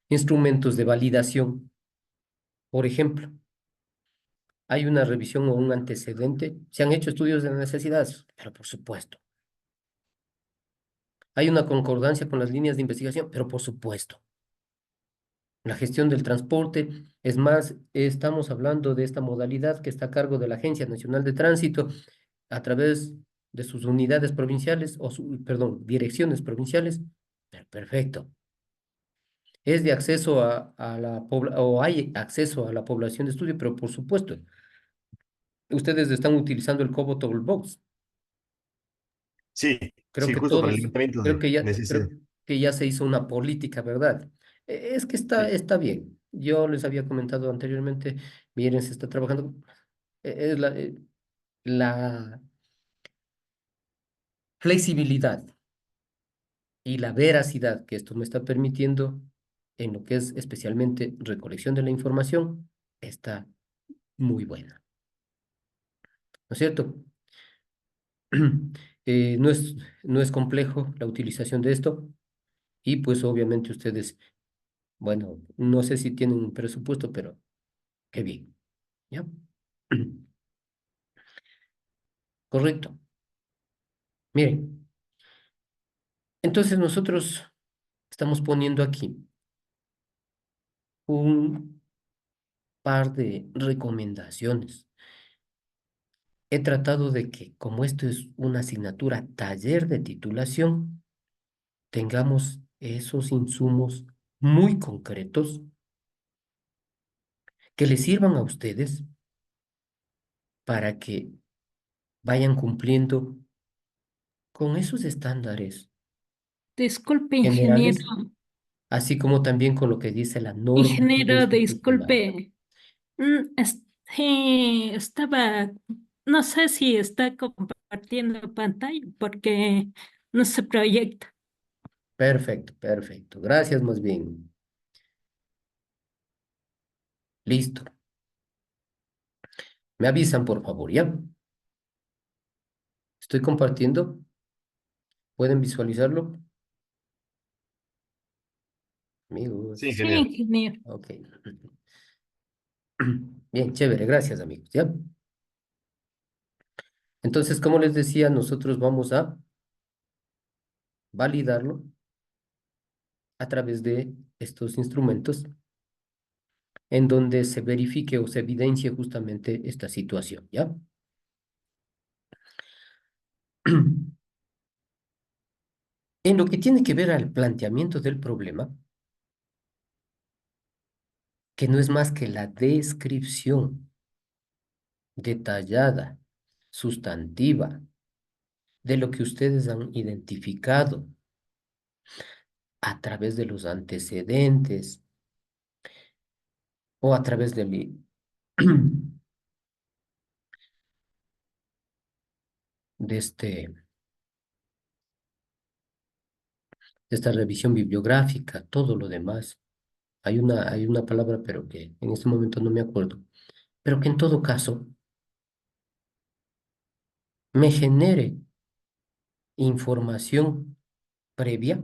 instrumentos de validación. Por ejemplo, hay una revisión o un antecedente, se han hecho estudios de necesidades, pero por supuesto. Hay una concordancia con las líneas de investigación, pero por supuesto. La gestión del transporte, es más, estamos hablando de esta modalidad que está a cargo de la Agencia Nacional de Tránsito a través de sus unidades provinciales, perdón, direcciones provinciales. Perfecto. Es de acceso a la población, o hay acceso a la población de estudio, pero por supuesto, ustedes están utilizando el Cobotol Box. Sí, Creo sí, que justo para el todos, levantamiento creo de que ya, necesidad. creo que ya se hizo una política, ¿verdad? Es que Sí, está bien. Yo les había comentado anteriormente, miren, se está trabajando. Es la flexibilidad y la veracidad que esto me está permitiendo en lo que es especialmente recolección de la información, está muy buena, ¿no es cierto? No no es complejo la utilización de esto y pues obviamente ustedes, bueno, no sé si tienen un presupuesto, pero qué bien, ¿ya? Correcto. Miren, entonces nosotros estamos poniendo aquí un par de recomendaciones. He tratado de que, como esto es una asignatura taller de titulación, tengamos esos insumos muy concretos que les sirvan a ustedes para que vayan cumpliendo con esos estándares Disculpe, ingeniero. generales, así como también con lo que dice la norma Ingeniero, institucional. disculpe. Estaba, no sé si está compartiendo pantalla porque no se proyecta. Perfecto, perfecto. Gracias, más bien. Listo. Me avisan, por favor, ¿ya? Estoy compartiendo. ¿Pueden visualizarlo? sí, Amigos. Sí, ingeniero. ingeniero. Ok. Bien, chévere. Gracias, amigos, ¿ya? Entonces, como les decía, nosotros vamos a validarlo a través de estos instrumentos en donde se verifique o se evidencie justamente esta situación, ¿ya? En lo que tiene que ver al planteamiento del problema, que no es más que la descripción detallada, sustantiva, de lo que ustedes han identificado a través de los antecedentes o a través de este esta revisión bibliográfica, todo lo demás. Hay una palabra, pero que en este momento no me acuerdo, pero que en todo caso me genere información previa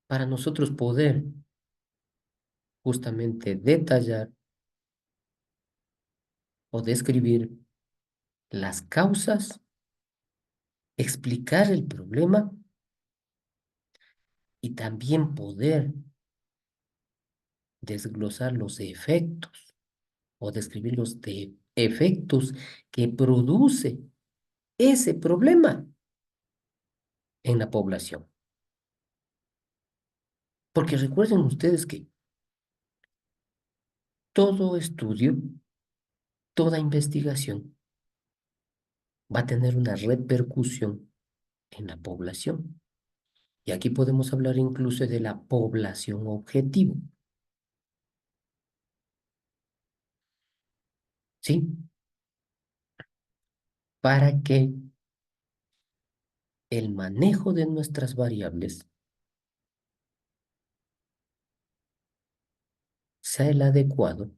para nosotros poder justamente detallar o describir las causas, explicar el problema y también poder desglosar los efectos o describir los efectos que produce ese problema en la población. Porque recuerden ustedes que todo estudio, toda investigación va a tener una repercusión en la población. Y aquí podemos hablar incluso de la población objetivo, ¿sí? Para que el manejo de nuestras variables sea el adecuado,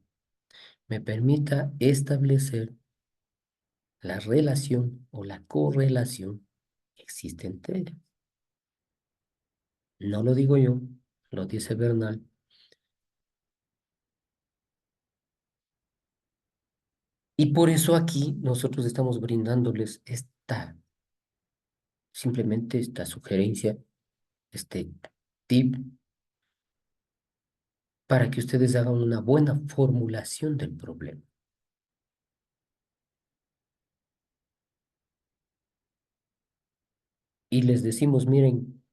me permita establecer la relación o la correlación que existe entre ellas. No lo digo yo, lo dice Bernal. Y por eso aquí nosotros estamos brindándoles simplemente esta sugerencia, este tip, para que ustedes hagan una buena formulación del problema. Y les decimos, miren,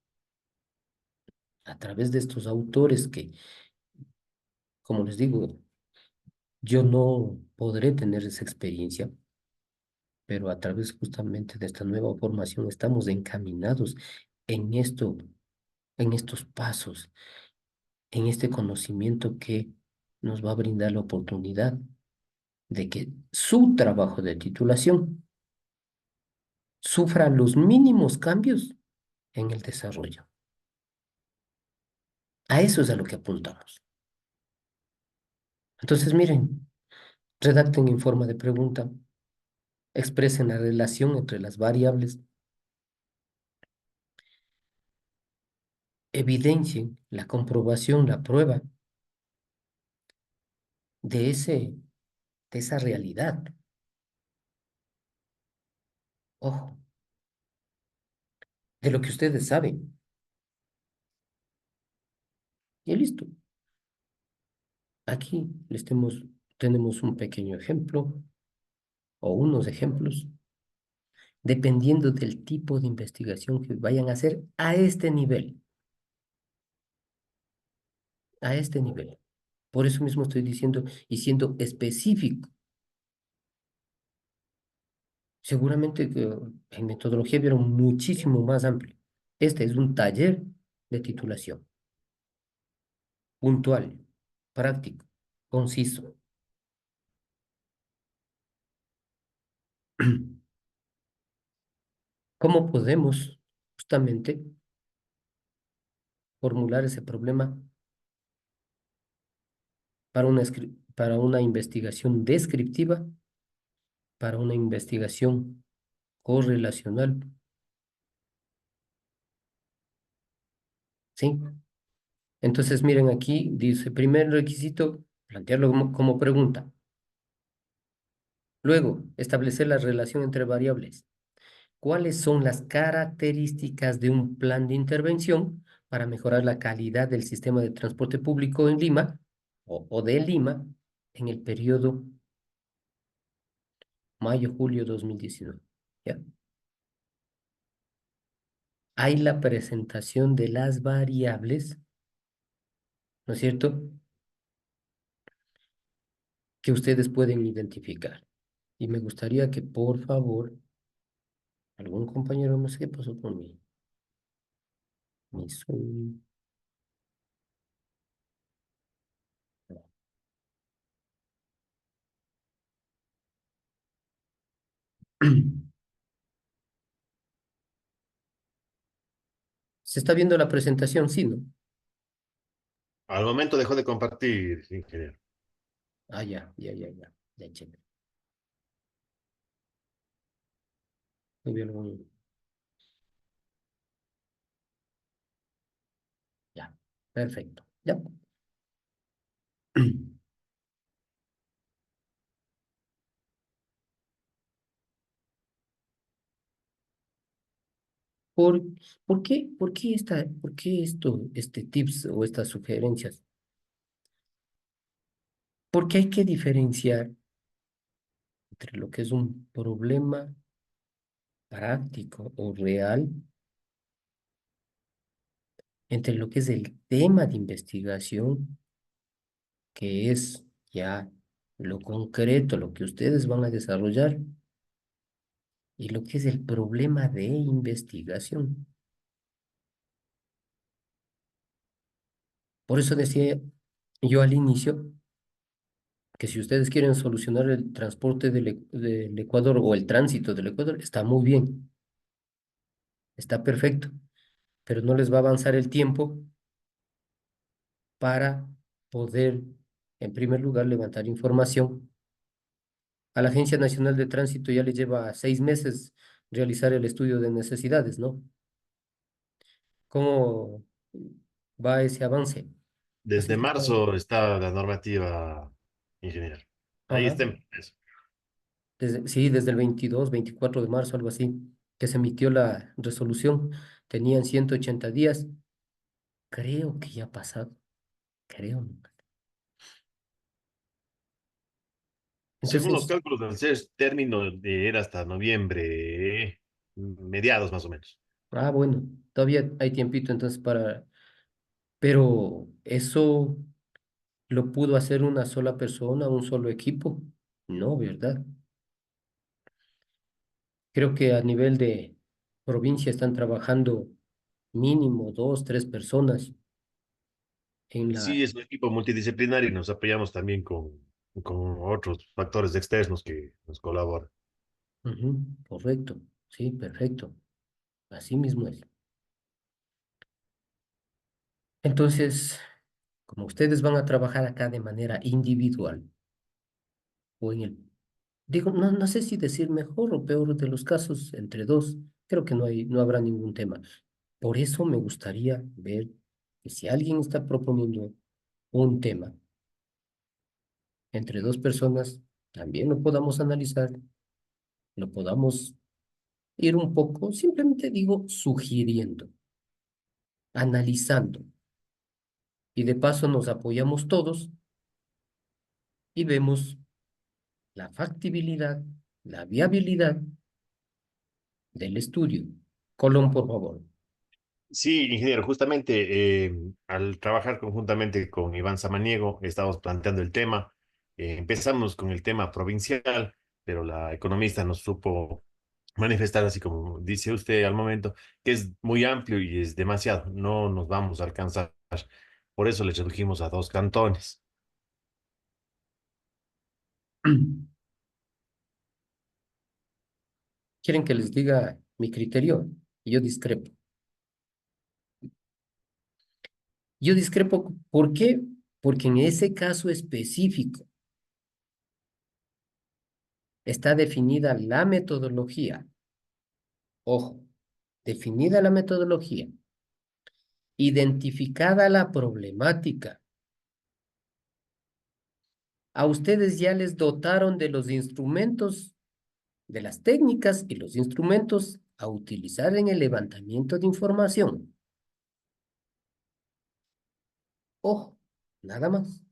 a través de estos autores que, como les digo, yo no podré tener esa experiencia, pero a través justamente de esta nueva formación estamos encaminados en esto, en estos pasos, en este conocimiento que nos va a brindar la oportunidad de que su trabajo de titulación sufra los mínimos cambios en el desarrollo. A eso es a lo que apuntamos. Entonces, miren, redacten en forma de pregunta, expresen la relación entre las variables, evidencien la comprobación, la prueba de de esa realidad. Ojo, de lo que ustedes saben. Y listo. Aquí tenemos un pequeño ejemplo o unos ejemplos, dependiendo del tipo de investigación que vayan a hacer a este nivel, a este nivel. Por eso mismo estoy diciendo y siendo específico. Seguramente que en metodología vieron muchísimo más amplio. Este es un taller de titulación, puntual, práctico, conciso. ¿Cómo podemos justamente formular ese problema para una investigación descriptiva, para una investigación correlacional? ¿Sí? Entonces, miren aquí, dice, primer requisito, plantearlo como pregunta. Luego, establecer la relación entre variables. ¿Cuáles son las características de un plan de intervención para mejorar la calidad del sistema de transporte público en Lima o de Lima en el periodo mayo-julio 2019? ¿Ya? Hay la presentación de las variables, ¿no es cierto?, que ustedes pueden identificar. Y me gustaría que, por favor, algún compañero, no sé qué pasó con mi Zoom. ¿Se está viendo la presentación? Sí, ¿no? Al momento dejó de compartir, ingeniero. Ah, ya. Ya, chévere. Muy bien, ya, perfecto. Ya. ¿Por, por qué este tips o estas sugerencias? Porque hay que diferenciar entre lo que es un problema práctico o real, entre lo que es el tema de investigación, que es ya lo concreto, lo que ustedes van a desarrollar, y lo que es el problema de investigación. Por eso decía yo al inicio que si ustedes quieren solucionar el transporte del Ecuador o el tránsito del Ecuador, está muy bien, está perfecto, pero no les va a avanzar el tiempo para poder, en primer lugar, levantar información. A la Agencia Nacional de Tránsito ya le lleva 6 meses realizar el estudio de necesidades, ¿no? ¿Cómo va ese avance? Así Desde que está, marzo está la normativa, ingeniero. Ahí ajá, está en proceso. sí, desde el 22, 24 de marzo, algo así, que se emitió la resolución. Tenían 180 días. Creo que ya ha pasado, creo. ¿No? Según los Entonces, cálculos del CES, término de era hasta noviembre, mediados más o menos. bueno, todavía hay tiempito entonces para... Pero eso lo pudo hacer una sola persona, un solo equipo. No, ¿verdad? Creo que a nivel de provincia están trabajando mínimo 2, 3 personas en Sí, la... es un equipo multidisciplinario y nos apoyamos también con otros factores externos que nos colaboran. Ujú, correcto, sí, perfecto. Así mismo es. Entonces, como ustedes van a trabajar acá de manera individual o en el... Digo, no sé si decir mejor o peor de los casos entre dos, creo que no habrá ningún tema. Por eso me gustaría ver que si alguien está proponiendo un tema entre dos personas, también lo podamos analizar, lo podamos ir un poco, simplemente digo, sugiriendo, analizando, y de paso nos apoyamos todos y vemos la factibilidad, la viabilidad del estudio. Colón, por favor. Sí, ingeniero, justamente al trabajar conjuntamente con Iván Samaniego, estamos planteando el tema. Empezamos con el tema provincial, pero la economista nos supo manifestar, así como dice usted al momento, que es muy amplio y es demasiado, no nos vamos a alcanzar. Por eso le redujimos a 2 cantones. ¿Quieren que les diga mi criterio? Yo discrepo. Yo discrepo, ¿por qué? Porque en ese caso específico está definida la metodología. Ojo, definida la metodología, identificada la problemática. A ustedes ya les dotaron de los instrumentos, de las técnicas y los instrumentos a utilizar en el levantamiento de información. Ojo, nada más.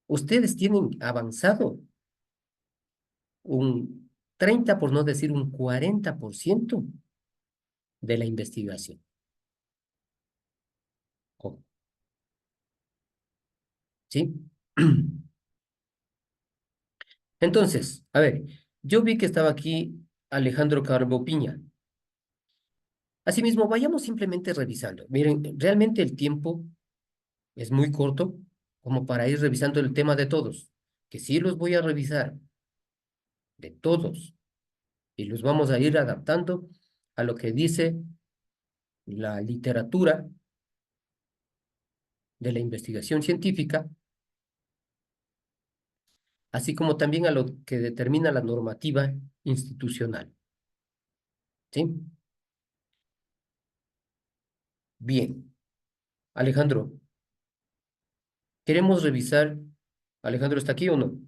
Ustedes tienen avanzado un 30, por no decir un 40% de la investigación. Ojo, ¿sí? Entonces, a ver, yo vi que estaba aquí Alejandro Carbo Piña. Asimismo, vayamos simplemente revisando. Miren, realmente el tiempo es muy corto como para ir revisando el tema de todos, que sí los voy a revisar de todos y los vamos a ir adaptando a lo que dice la literatura de la investigación científica, así como también a lo que determina la normativa institucional. ¿Sí? Bien. Alejandro, queremos revisar. ¿Alejandro está aquí o no?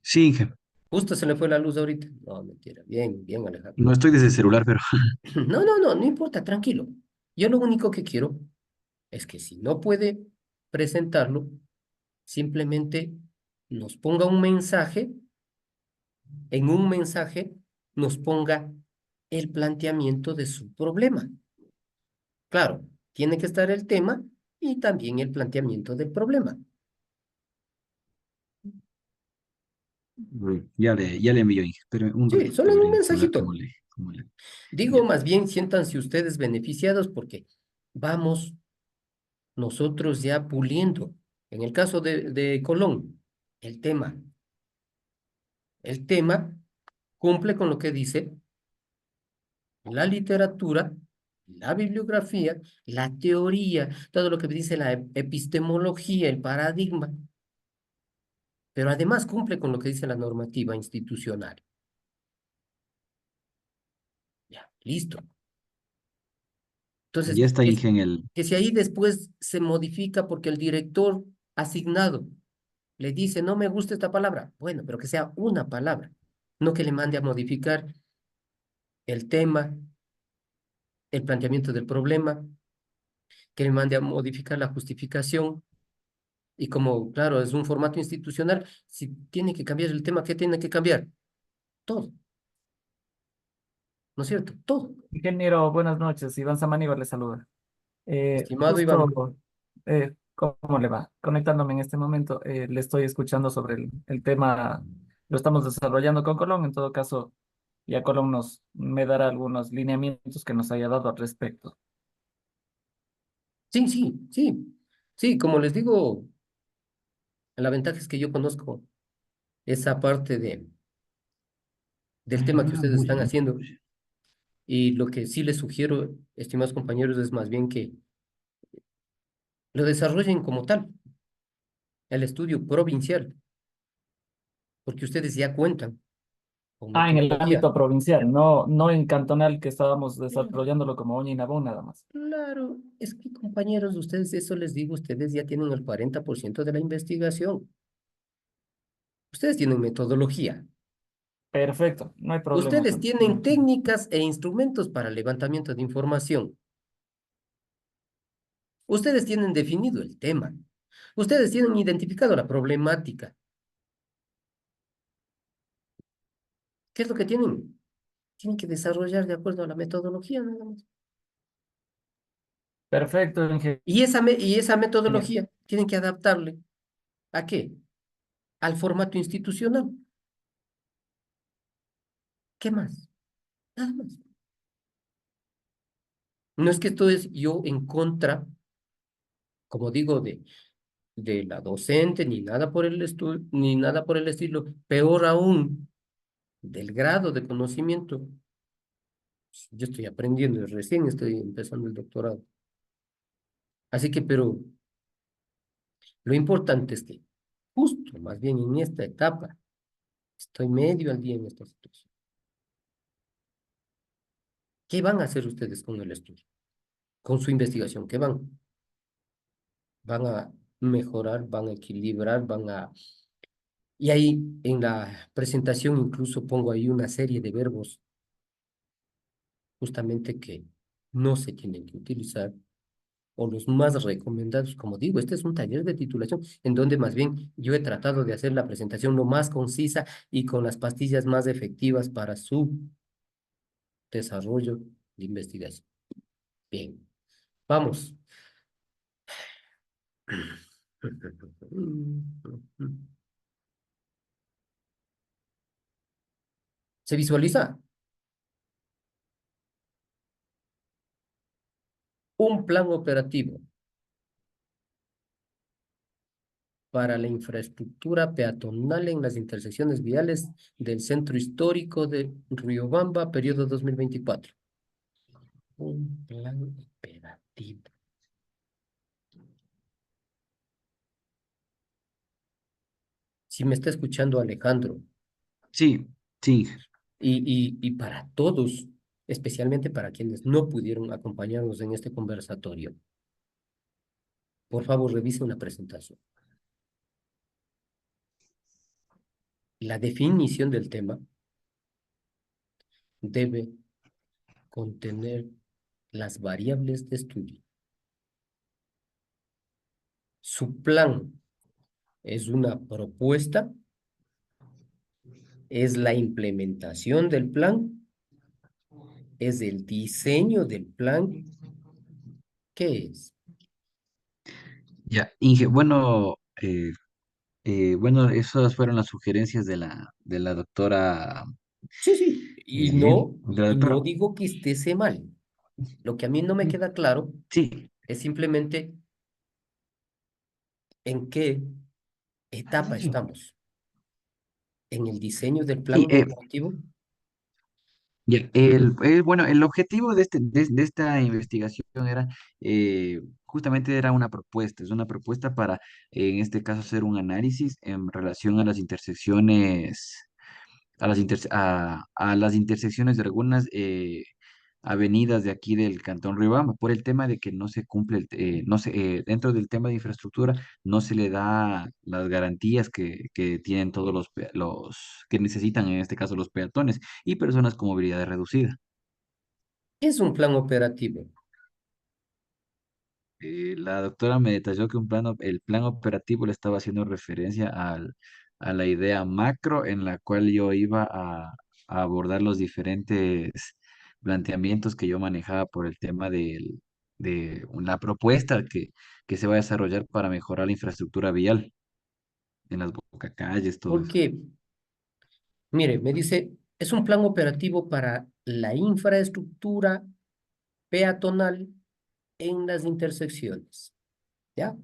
Sí, Inge. Justo se le fue la luz ahorita. No, mentira. Bien, bien, Alejandro. No estoy desde el celular, pero No importa, tranquilo. Yo lo único que quiero es que si no puede presentarlo, simplemente nos ponga un mensaje, en un mensaje nos ponga el planteamiento de su problema. Claro, tiene que estar el tema y también el planteamiento del problema. ya le envío, Inge. Espérame un Sí, ratito, solo en veré un en el celular mensajito. cómo le. Digo, Ya. más bien siéntanse ustedes beneficiados porque vamos nosotros ya puliendo. En el caso de Colón, el tema. El tema cumple con lo que dice la literatura, la bibliografía, la teoría, todo lo que dice la epistemología, el paradigma, pero además cumple con lo que dice la normativa institucional. Ya, listo. Entonces, Ya está, Inge, en el. que si ahí después se modifica porque el director asignado le dice, no me gusta esta palabra, bueno, pero que sea una palabra, no que le mande a modificar el tema, el planteamiento del problema, que le mande a modificar la justificación. Y como, claro, es un formato institucional, si tiene que cambiar el tema, ¿qué tiene que cambiar? Todo, ¿no es cierto? Todo. Ingeniero, buenas noches. Iván Samaniego le saluda. Estimado Iván, Justo, ¿cómo le va? Conectándome en este momento, le estoy escuchando sobre el tema, lo estamos desarrollando con Colón. En todo caso, ya Colón me dará algunos lineamientos que nos haya dado al respecto. sí, como les digo, la ventaja es que yo conozco esa parte del tema que ustedes Muy están bien. haciendo y lo que sí les sugiero, estimados compañeros, es más bien que lo desarrollen como tal, el estudio provincial, porque ustedes ya cuentan con Ah, en el metodología. ámbito provincial, no en cantonal, que estábamos desarrollándolo como Oña y Nabón nada más. Claro, es que compañeros, ustedes, eso les digo, ustedes ya tienen el 40% de la investigación. Ustedes tienen metodología. Perfecto, no hay problema Ustedes con tienen eso. técnicas e instrumentos para levantamiento de información. Ustedes tienen definido el tema. Ustedes tienen identificado la problemática. ¿Qué es lo que tienen? Tienen que desarrollar de acuerdo a la metodología, nada más. Perfecto, ingeniero. Y esa metodología tienen que adaptarle. ¿A qué? Al formato institucional. ¿Qué más? Nada más. No es que esto es yo en contra, como digo, de la docente, ni nada por el ni nada por el estilo. Peor aún, del grado de conocimiento. Yo estoy aprendiendo, recién estoy empezando el doctorado. Así que, pero lo importante es que justo, más bien en esta etapa, estoy medio al día en esta situación. ¿Qué van a hacer ustedes con el estudio? Con su investigación, ¿qué van? Van a mejorar, van a equilibrar, van a... Y ahí en la presentación incluso pongo ahí una serie de verbos justamente que no se tienen que utilizar o los más recomendados. Como digo, este es un taller de titulación en donde más bien yo he tratado de hacer la presentación lo más concisa y con las pastillas más efectivas para su desarrollo de investigación. Bien, vamos. ¿Se visualiza? Un plan operativo para la infraestructura peatonal en las intersecciones viales del centro histórico de Riobamba, periodo 2024. Un plan operativo. Si me está escuchando Alejandro, Sí, sí. y para todos, especialmente para quienes no pudieron acompañarnos en este conversatorio, por favor, revise una presentación. La definición del tema debe contener las variables de estudio. Su plan es una propuesta, es la implementación del plan, es el diseño del plan. ¿Qué es? Ya, Inge, bueno, bueno, esas fueron las sugerencias de la doctora Sí, sí, de la y no doctora. digo que esté mal. Lo que a mí no me queda claro Sí, es simplemente en qué etapa estamos. ¿En el diseño del plan sí, operativo? ya, bueno, el objetivo de esta investigación era, justamente era una propuesta, es una propuesta para, en este caso, hacer un análisis en relación a las intersecciones, a las intersecciones de algunas avenidas de aquí del Cantón Riobamba, por el tema de que no se cumple, no se, dentro del tema de infraestructura, no se le da las garantías que tienen todos los que necesitan, en este caso, los peatones y personas con movilidad reducida. ¿Qué es un plan operativo? La doctora me detalló que el plan operativo le estaba haciendo referencia a la idea macro en la cual yo iba a abordar los diferentes planteamientos que yo manejaba por el tema de una propuesta que se va a desarrollar para mejorar la infraestructura vial en las bocacalles, todo eso. Porque, mire, me dice, es un plan operativo para la infraestructura peatonal en las intersecciones. ¿Ya?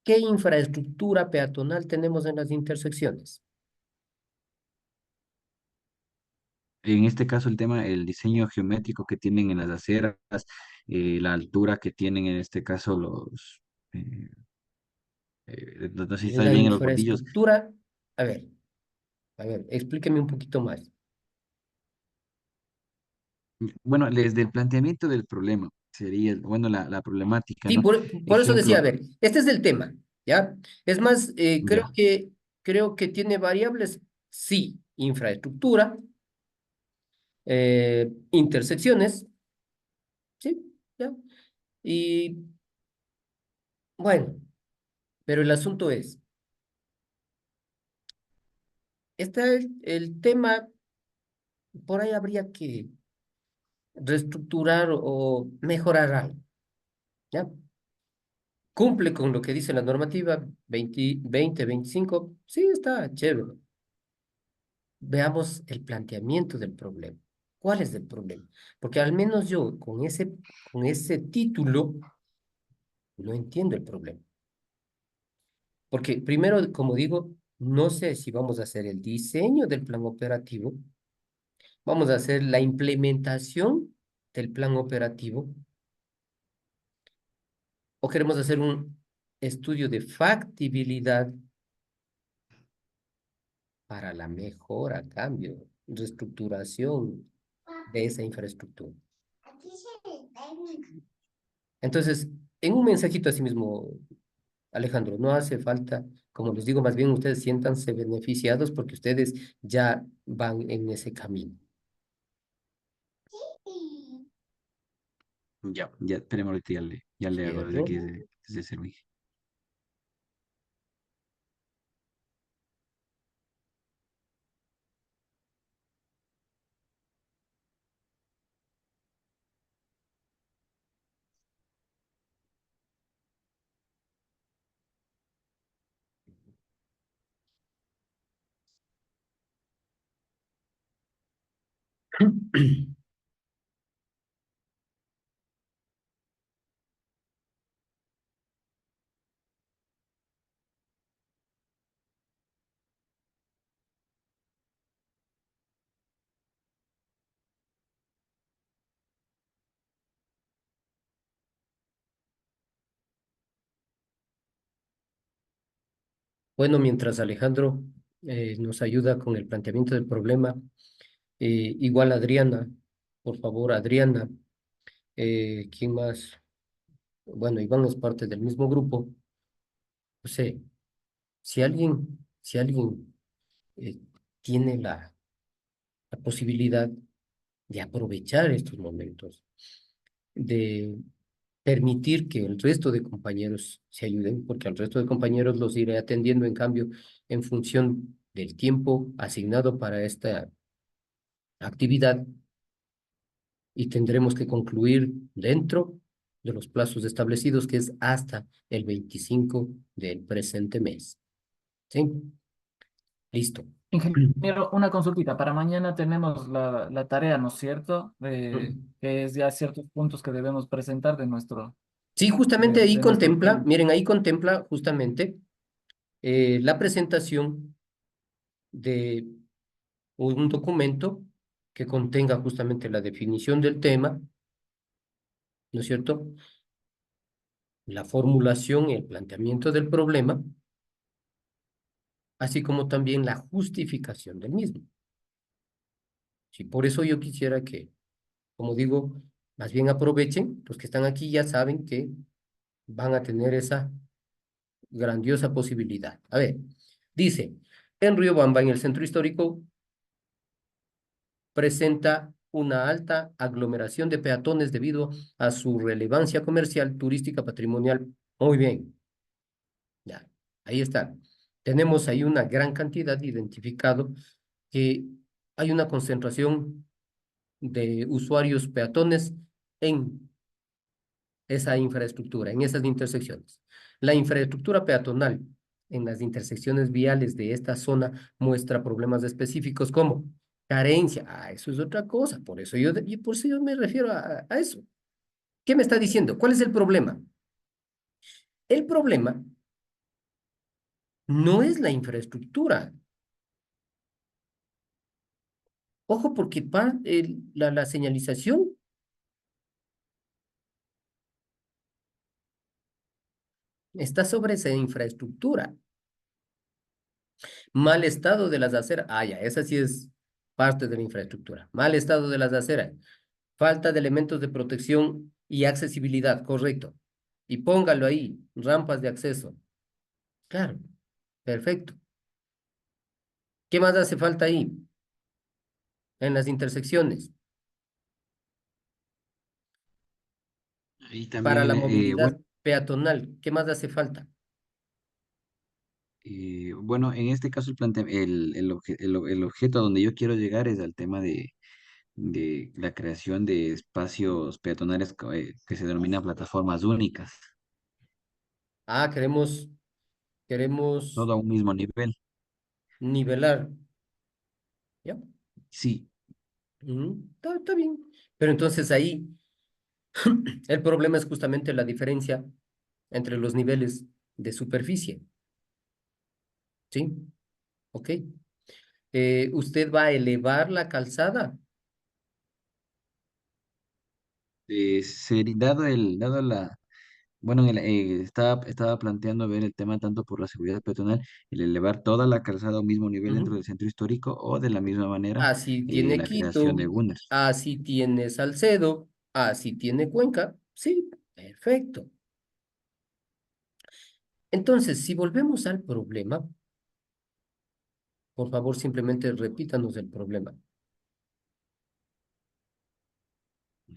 ¿Qué infraestructura peatonal tenemos en las intersecciones? En este caso, el tema, el diseño geométrico que tienen en las aceras, la altura que tienen en este caso eh, no sé si está La bien en los bordillos. infraestructura, a ver, explíqueme un poquito más. Bueno, desde el planteamiento del problema, sería, bueno, la problemática, Sí, ¿no? por eso decía, a Ejemplo, ver, este es el tema, ¿ya? Es más, ya, creo que tiene variables, sí, infraestructura, intersecciones, sí, ¿ya? Y bueno, pero el asunto es, está el tema, por ahí habría que reestructurar o mejorar algo, ¿ya? Cumple con lo que dice la normativa 2025, sí, está chévere. Veamos el planteamiento del problema. ¿Cuál es el problema? Porque al menos yo con ese título no entiendo el problema. Porque primero, como digo, no sé si vamos a hacer el diseño del plan operativo, vamos a hacer la implementación del plan operativo o queremos hacer un estudio de factibilidad para la mejora, cambio, reestructuración de esa infraestructura. Entonces, en un mensajito así mismo, Alejandro, no hace falta, como les digo, más bien ustedes siéntanse beneficiados porque ustedes ya van en ese camino. ya, esperemos ahorita, ya le hago desde ¿Cierto? aquí, desde el servicio. Bueno, mientras Alejandro nos ayuda con el planteamiento del problema, igual Adriana, por favor, Adriana, ¿quién más? Bueno, Iván es parte del mismo grupo. No sé, si alguien eh, tiene la posibilidad de aprovechar estos momentos, de permitir que el resto de compañeros se ayuden, porque al resto de compañeros los iré atendiendo en cambio en función del tiempo asignado para esta actividad y tendremos que concluir dentro de los plazos establecidos, que es hasta el 25 del presente mes. ¿Sí? Listo. Ingeniero, una consultita. Para mañana tenemos la tarea, ¿no es cierto? Que es ya ciertos puntos que debemos presentar de Sí, justamente ahí de nuestro contempla, plan. miren, ahí contempla justamente la presentación de un documento que contenga justamente la definición del tema, ¿no es cierto? La formulación y el planteamiento del problema, así como también la justificación del mismo. Sí, por eso yo quisiera que, como digo, más bien aprovechen, los que están aquí ya saben que van a tener esa grandiosa posibilidad. A ver, dice, en Riobamba, en el centro histórico, presenta una alta aglomeración de peatones debido a su relevancia comercial, turística, patrimonial. Muy bien, ya, ahí está. Tenemos ahí una gran cantidad identificado que hay una concentración de usuarios peatones en esa infraestructura, en esas intersecciones. La infraestructura peatonal en las intersecciones viales de esta zona muestra problemas específicos como carencia. Ah, eso es otra cosa. Por eso yo me refiero a eso. ¿Qué me está diciendo? ¿Cuál es el problema? El problema no es la infraestructura. Ojo, porque la señalización está sobre esa infraestructura. Mal estado de las aceras. Ah, ya, esa sí es parte de la infraestructura. Mal estado de las aceras. Falta de elementos de protección y accesibilidad, correcto. Y póngalo ahí, rampas de acceso. Claro, perfecto. ¿Qué más hace falta ahí? En las intersecciones. Ahí Para también, la bueno, movilidad peatonal, ¿qué más hace falta? bueno, en este caso el objeto a donde yo quiero llegar es al tema de la creación de espacios peatonales que se denominan plataformas únicas, Ah, queremos todo a un mismo nivel. nivelar. ¿Ya? Sí, Está bien. Pero entonces ahí el problema es justamente la diferencia entre los niveles de superficie. ¿Sí? ¿Ok? ¿Usted va a elevar la calzada? dado la, bueno, estaba planteando ver el tema tanto por la seguridad peatonal, el elevar toda la calzada a un mismo nivel dentro Ujú. del centro histórico o de la misma manera Así tiene la creación Quito, de UNES. así tiene Salcedo, así tiene Cuenca. Sí, perfecto. Entonces, si volvemos al problema, por favor, simplemente repítanos el problema.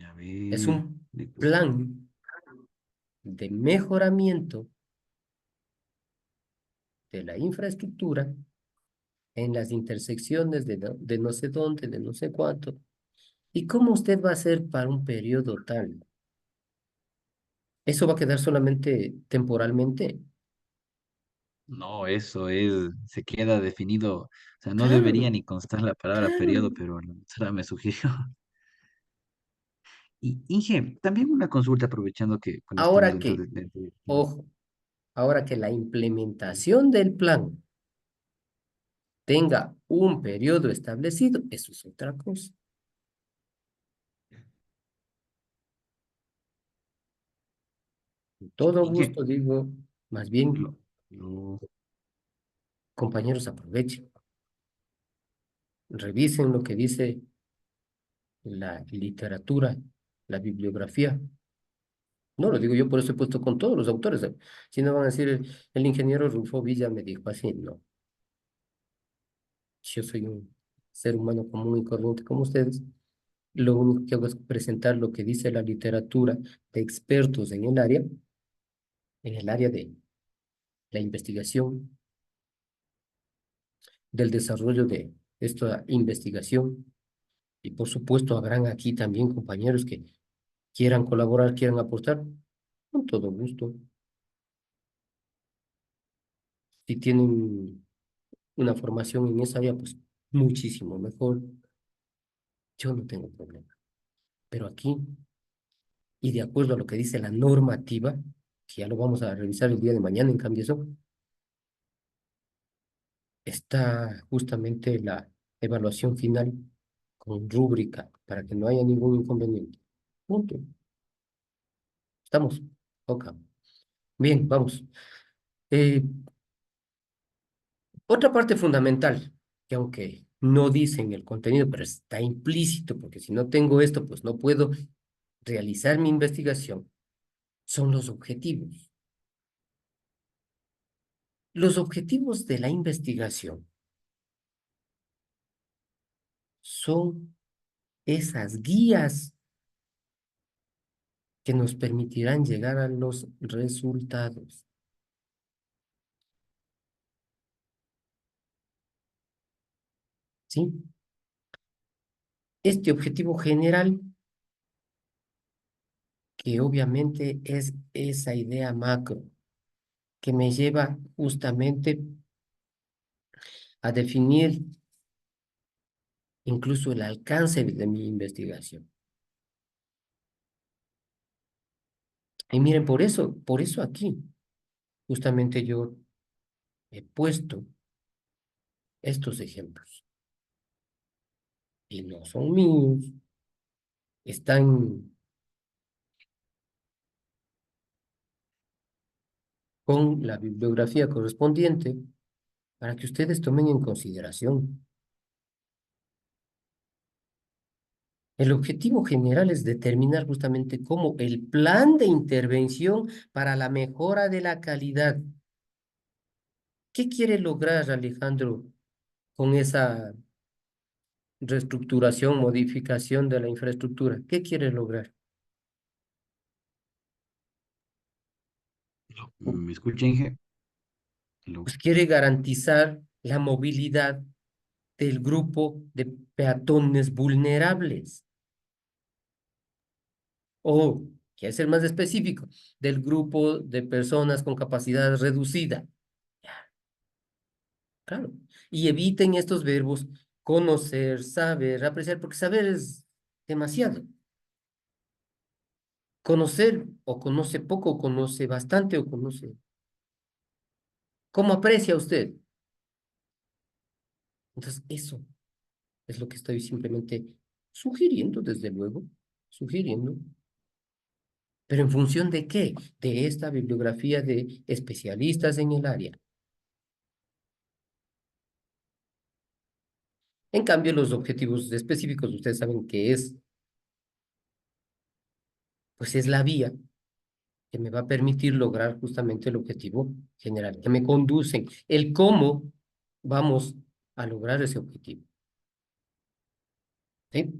A Es ver, un plan de mejoramiento de la infraestructura en las intersecciones de no sé dónde, de no sé cuánto. ¿Y cómo usted va a hacer para un periodo tal? ¿Eso va a quedar solamente temporalmente? no, se queda definido, o sea, no debería Claro, ni constar la palabra claro. periodo, pero la doctora me sugirió. Y Inge, también una consulta aprovechando que cuando estamos Ahora dentro que, de- ojo, ahora que la implementación del plan tenga un periodo establecido, eso es otra cosa. Con todo Inge, gusto digo, más bien, lo, lo- Compañeros, aprovechen, revisen lo que dice la literatura, la bibliografía. No lo digo yo, por eso he puesto con todos los autores. Si no van a decir, el ingeniero Rulfo Villa me dijo así, no. Yo soy un ser humano común y corriente como ustedes. Lo único que hago es presentar lo que dice la literatura de expertos en el área de la investigación, del desarrollo de esta investigación. Y por supuesto, habrán aquí también compañeros que quieran colaborar, quieran aportar, con todo gusto. Si tienen una formación en esa área, pues muchísimo mejor. Yo no tengo problema. Pero aquí, y de acuerdo a lo que dice la normativa, que ya lo vamos a revisar el día de mañana, en cambio eso, está justamente la evaluación final con rúbrica para que no haya ningún inconveniente. Punto. ¿Estamos? Ok. Bien, vamos. Eh, Otra parte fundamental, que aunque no dicen el contenido, pero está implícito, porque si no tengo esto, pues no puedo realizar mi investigación, son los objetivos. Los objetivos de la investigación son esas guías que nos permitirán llegar a los resultados. ¿Sí? Este objetivo general, que obviamente es esa idea macro, que me lleva justamente a definir incluso el alcance de mi investigación. Y miren, por eso aquí, justamente yo he puesto estos ejemplos. Y no son míos, están con la bibliografía correspondiente para que ustedes tomen en consideración. El objetivo general es determinar justamente cómo el plan de intervención para la mejora de la calidad. ¿Qué quiere lograr Alejandro con esa reestructuración, modificación de la infraestructura? ¿Qué quiere lograr? ¿Me escucha, Inge? Hello. Pues quiere garantizar la movilidad del grupo de peatones vulnerables. O, quiere ser más específico, del grupo de personas con capacidad reducida. Claro. Y eviten estos verbos conocer, saber, apreciar, porque saber es demasiado. Conocer o conoce poco, o conoce bastante o conoce. ¿Cómo aprecia usted? Entonces, eso es lo que estoy simplemente sugiriendo, desde luego, sugiriendo. ¿Pero en función de qué? De esta bibliografía de especialistas en el área. En cambio, los objetivos específicos, ustedes saben que pues es la vía que me va a permitir lograr justamente el objetivo general, que me conducen, el cómo vamos a lograr ese objetivo. ¿Sí?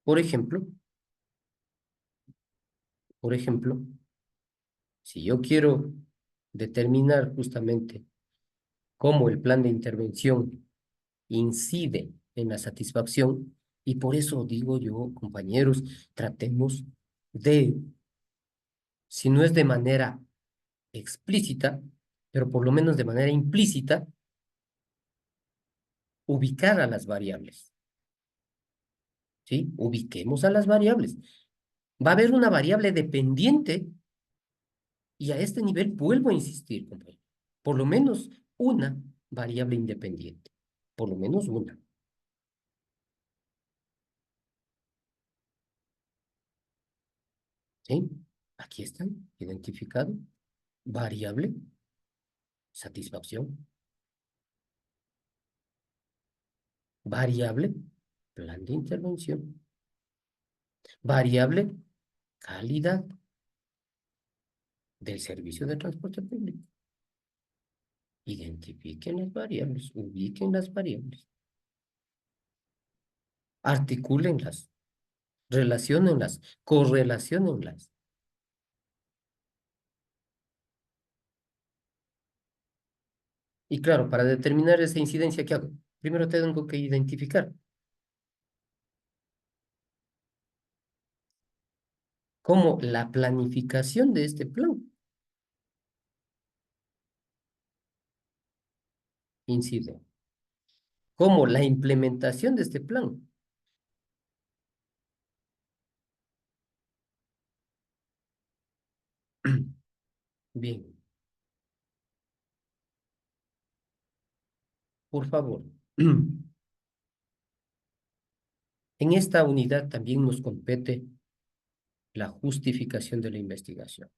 Por ejemplo, por ejemplo, si yo quiero determinar justamente cómo el plan de intervención incide en la satisfacción, y por eso digo yo, compañeros, tratemos de, si no es de manera explícita, pero por lo menos de manera implícita, ubicar a las variables. ¿Sí? Ubiquemos a las variables. Va a haber una variable dependiente y a este nivel vuelvo a insistir, compañero. Por lo menos una variable independiente. Por lo menos una. ¿Sí? Aquí están, identificado. Variable satisfacción. Variable, plan de intervención. Variable, calidad del servicio de transporte público. Identifiquen las variables, ubiquen las variables. Articúlenlas, relaciónenlas, correlaciónenlas. Y claro, para determinar esa incidencia, ¿qué hago? Primero tengo que identificar cómo la planificación de este plan incide, cómo la implementación de este plan bien, por favor. En esta unidad también nos compete la justificación de la investigación.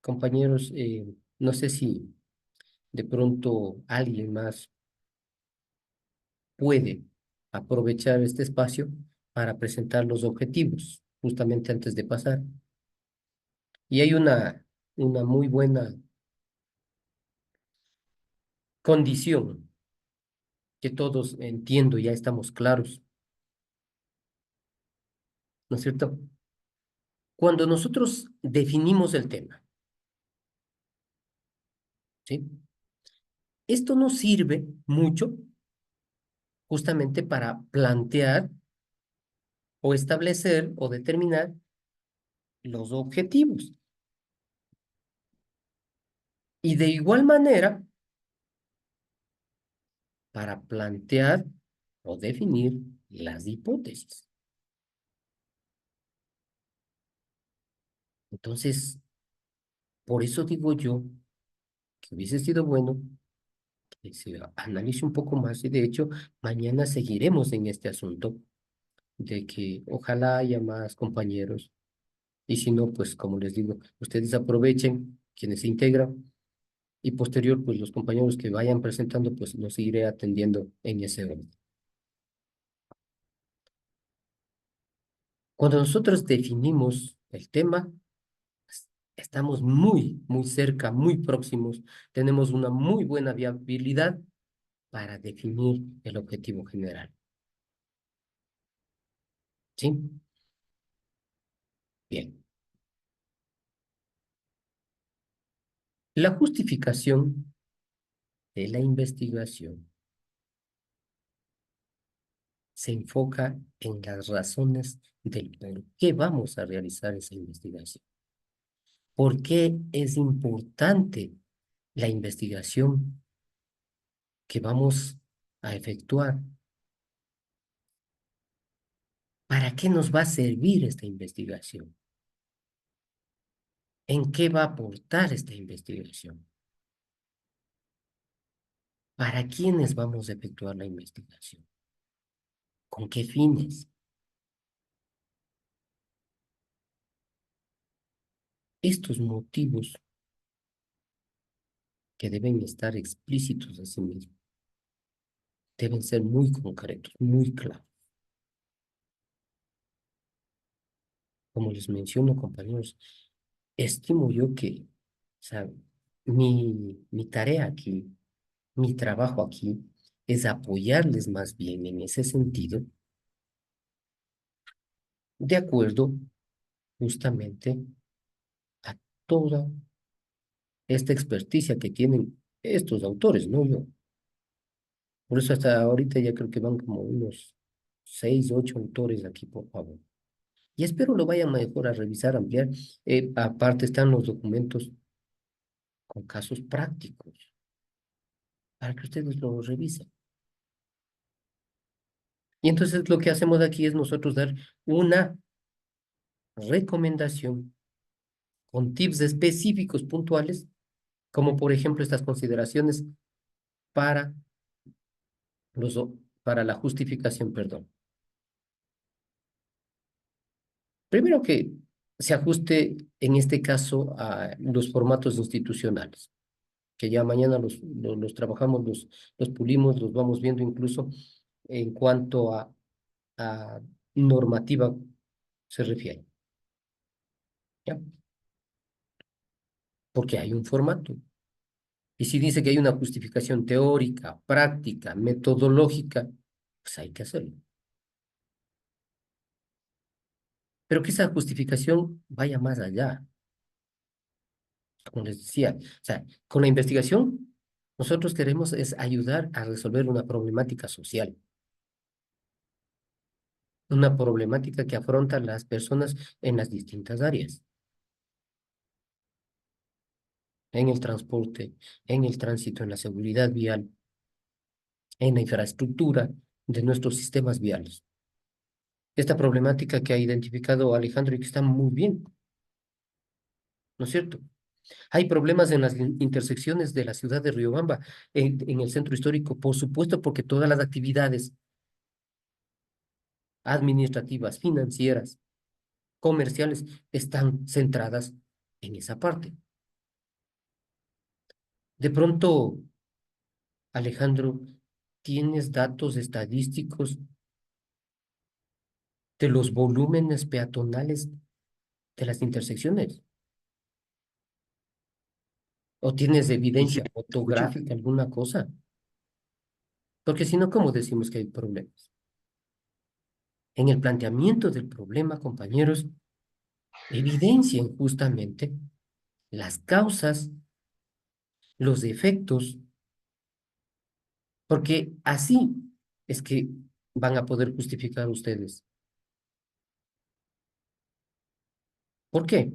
Compañeros, no sé si de pronto alguien más puede aprovechar este espacio para presentar los objetivos, justamente antes de pasar. Y hay una muy buena condición que todos entiendo, ya estamos claros, ¿no es cierto? Cuando nosotros definimos el tema, ¿sí? Esto nos sirve mucho justamente para plantear o establecer o determinar los objetivos. Y de igual manera, para plantear o definir las hipótesis. Entonces, por eso digo yo que hubiese sido bueno que se analice un poco más y de hecho, mañana seguiremos en este asunto de que ojalá haya más compañeros y si no, pues como les digo, ustedes aprovechen quienes se integran y posterior, pues los compañeros que vayan presentando, pues los iré atendiendo en ese orden. Cuando nosotros definimos el tema, estamos muy cerca, muy próximos, tenemos una muy buena viabilidad para definir el objetivo general. ¿Sí? Bien. La justificación de la investigación se enfoca en las razones del por qué vamos a realizar esa investigación. ¿Por qué es importante la investigación que vamos a efectuar? ¿Para qué nos va a servir esta investigación? ¿En qué va a aportar esta investigación? ¿Para quiénes vamos a efectuar la investigación? ¿Con qué fines? Estos motivos que deben estar explícitos a sí mismos deben ser muy concretos, muy claros. Como les menciono, compañeros, estimo yo que, o sea, mi tarea aquí, mi trabajo aquí, es apoyarles más bien en ese sentido, de acuerdo justamente a toda esta experticia que tienen estos autores, no yo. Por eso hasta ahorita ya creo que van como unos 6, 8 autores aquí, por favor. Y espero lo vayan mejor a revisar, ampliar. Aparte están los documentos con casos prácticos para que ustedes lo revisen. Y entonces lo que hacemos aquí es nosotros dar una recomendación con tips específicos, puntuales, como por ejemplo estas consideraciones para, para la justificación, perdón. Primero que se ajuste en este caso a los formatos institucionales, que ya mañana los trabajamos, los pulimos, los vamos viendo incluso en cuanto a normativa se refiere, ¿ya? Porque hay un formato. Y si dice que hay una justificación teórica, práctica, metodológica, pues hay que hacerlo. Pero que esa justificación vaya más allá, como les decía. O sea, con la investigación, nosotros queremos es ayudar a resolver una problemática social, una problemática que afrontan las personas en las distintas áreas, en el transporte, en el tránsito, en la seguridad vial, en la infraestructura de nuestros sistemas viales. Esta problemática que ha identificado Alejandro y que está muy bien, ¿no es cierto? Hay problemas en las intersecciones de la ciudad de Riobamba, en el centro histórico, por supuesto, porque todas las actividades administrativas, financieras, comerciales están centradas en esa parte. De pronto, Alejandro, ¿tienes datos estadísticos de los volúmenes peatonales de las intersecciones? ¿O tienes Sí, sí, evidencia escucho. fotográfica, alguna cosa? Porque si no, ¿cómo decimos que hay problemas? En el planteamiento del problema, compañeros, evidencian justamente las causas, los efectos, porque así es que van a poder justificar ustedes. ¿Por qué?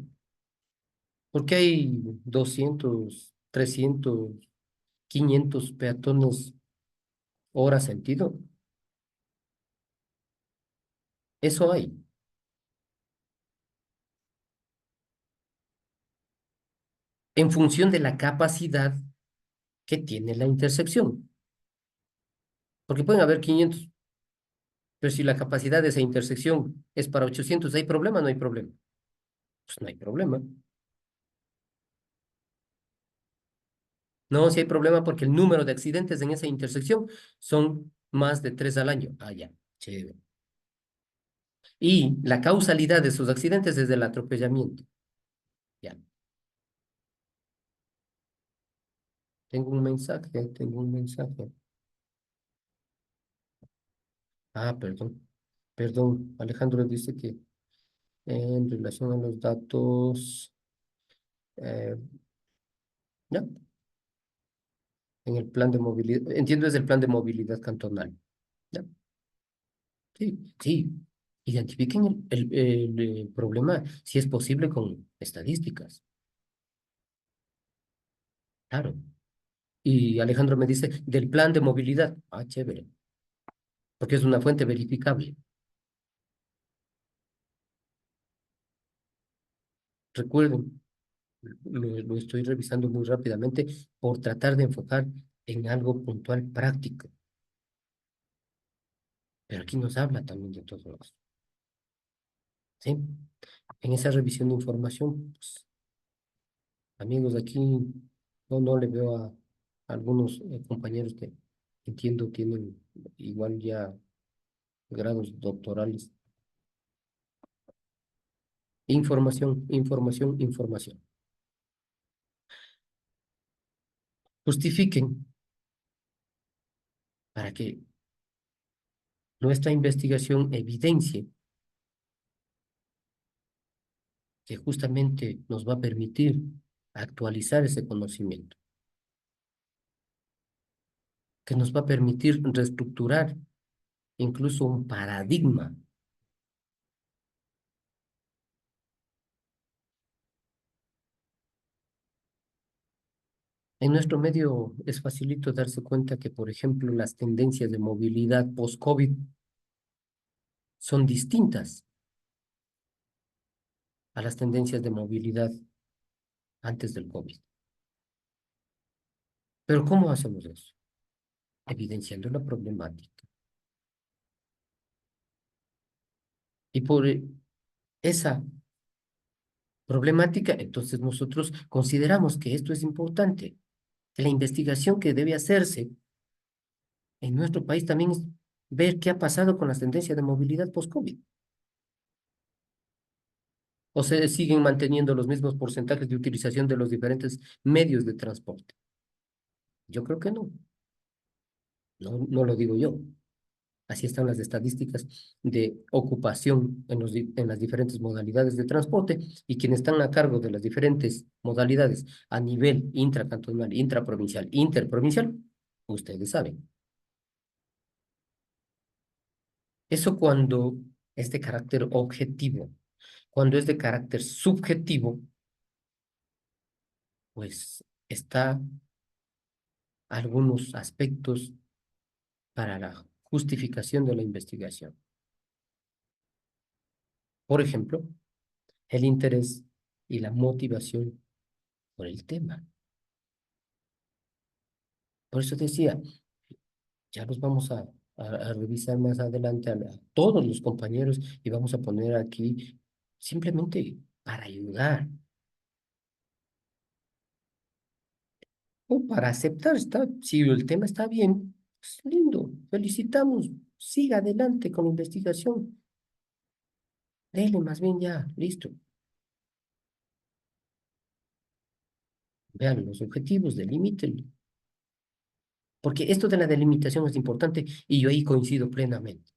Porque hay 200, 300, 500 peatones hora sentido. Eso hay. En función de la capacidad que tiene la intersección. Porque pueden haber 500, pero si la capacidad de esa intersección es para 800, ¿hay problema o no hay problema? Pues no hay problema. No, si hay problema porque el número de accidentes en esa intersección son más de 3 al año. Ah, ya, chévere. Y la causalidad de esos accidentes es del atropellamiento. Ya. Tengo un mensaje. Ah, perdón. Alejandro dice que en relación a los datos, eh, ya, en el plan de movilidad, entiendo es el plan de movilidad cantonal. Ya, sí, sí. Identifiquen el problema, si es posible, con estadísticas. Claro. Y Alejandro me dice, del plan de movilidad. Ah, chévere, porque es una fuente verificable. Recuerden, lo estoy revisando muy rápidamente por tratar de enfocar en algo puntual práctico. Pero aquí nos habla también de todo eso. ¿Sí? En esa revisión de información, pues, amigos, aquí no le veo a algunos compañeros que entiendo tienen igual ya grados doctorales. Información. Justifiquen para que nuestra investigación evidencie que justamente nos va a permitir actualizar ese conocimiento, que nos va a permitir reestructurar incluso un paradigma. En nuestro medio es facilito darse cuenta que, por ejemplo, las tendencias de movilidad post-COVID son distintas a las tendencias de movilidad antes del COVID. Pero ¿cómo hacemos eso? Evidenciando la problemática. Y por esa problemática, entonces nosotros consideramos que esto es importante, que la investigación que debe hacerse en nuestro país también es ver qué ha pasado con las tendencias de movilidad post-COVID. ¿O se siguen manteniendo los mismos porcentajes de utilización de los diferentes medios de transporte? Yo creo que no. No lo digo yo. Así están las estadísticas de ocupación en las diferentes modalidades de transporte y quienes están a cargo de las diferentes modalidades a nivel intracantonal, intraprovincial, interprovincial, ustedes saben. Eso cuando es de carácter objetivo. Cuando es de carácter subjetivo, pues está algunos aspectos para la justificación de la investigación. Por ejemplo, el interés y la motivación por el tema. Por eso decía, ya los vamos a revisar más adelante a todos los compañeros y vamos a poner aquí simplemente para ayudar o para aceptar. Si el tema está bien, es lindo, felicitamos, siga adelante con la investigación. Dele más bien ya, listo. Vean los objetivos, delimítenlo. Porque esto de la delimitación es importante y yo ahí coincido plenamente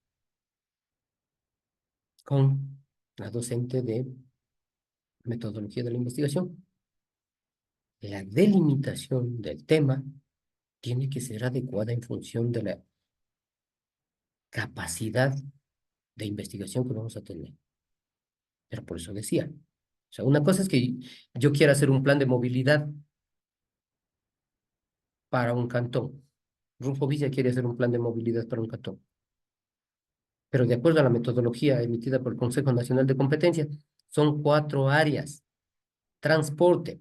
con la docente de metodología de la investigación. La delimitación del tema tiene que ser adecuada en función de la capacidad de investigación que vamos a tener. Pero por eso decía, o sea, una cosa es que yo quiera hacer un plan de movilidad para un cantón. Rufo Villa quiere hacer un plan de movilidad para un cantón. Pero de acuerdo a la metodología emitida por el Consejo Nacional de Competencia, son 4 áreas: transporte,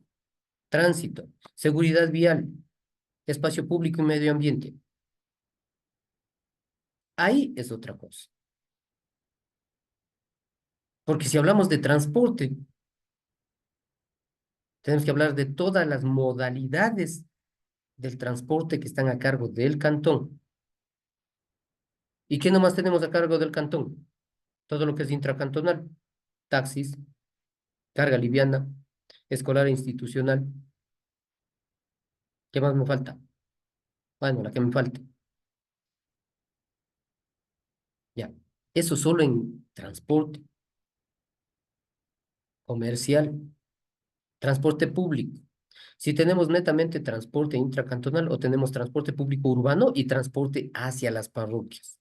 tránsito, seguridad vial, espacio público y medio ambiente. Ahí es otra cosa. Porque si hablamos de transporte, tenemos que hablar de todas las modalidades del transporte que están a cargo del cantón. ¿Y qué nomás tenemos a cargo del cantón? Todo lo que es intracantonal: taxis, carga liviana, escolar e institucional. ¿Qué más me falta? Bueno, la que me falte. Ya. Eso solo en transporte comercial, transporte público. Si tenemos netamente transporte intracantonal o tenemos transporte público urbano y transporte hacia las parroquias.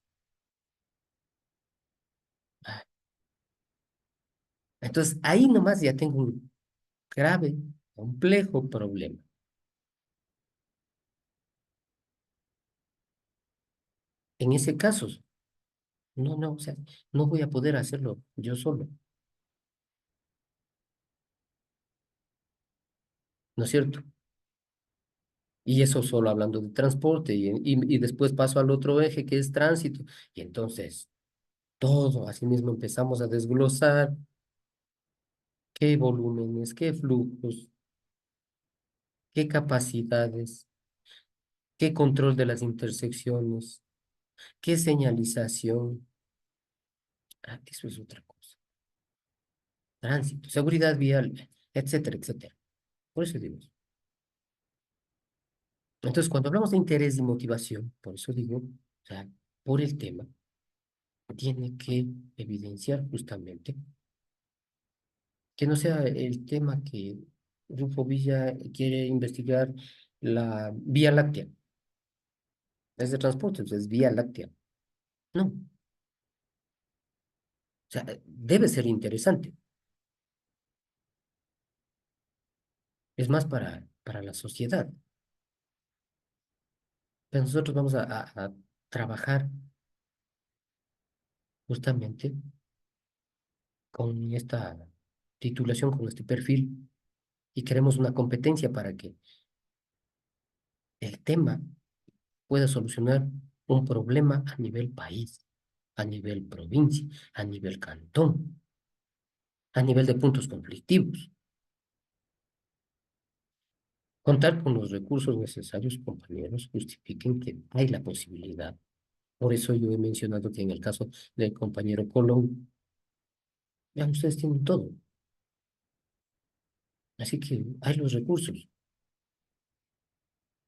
Entonces, ahí nomás ya tengo un grave, complejo problema. En ese caso, o sea, no voy a poder hacerlo yo solo, ¿no es cierto? Y eso solo hablando de transporte y después paso al otro eje que es tránsito. Y entonces, todo, así mismo empezamos a desglosar qué volúmenes, qué flujos, qué capacidades, qué control de las intersecciones, qué señalización. Eso es otra cosa. Tránsito, seguridad vial, etcétera, etcétera. Por eso digo. Entonces, cuando hablamos de interés y motivación, por eso digo, o sea, por el tema, tiene que evidenciar justamente que no sea el tema que Rufo Villa quiere investigar, la Vía Láctea. Es de transporte, es Vía Láctea. No, o sea, debe ser interesante. Es más para la sociedad. Pero nosotros vamos a trabajar justamente con esta titulación, con este perfil, y queremos una competencia para que el tema pueda solucionar un problema a nivel país, a nivel provincia, a nivel cantón, a nivel de puntos conflictivos. Contar con los recursos necesarios, compañeros, justifiquen que hay la posibilidad. Por eso yo he mencionado que en el caso del compañero Colón, ya ustedes tienen todo. Así que hay los recursos,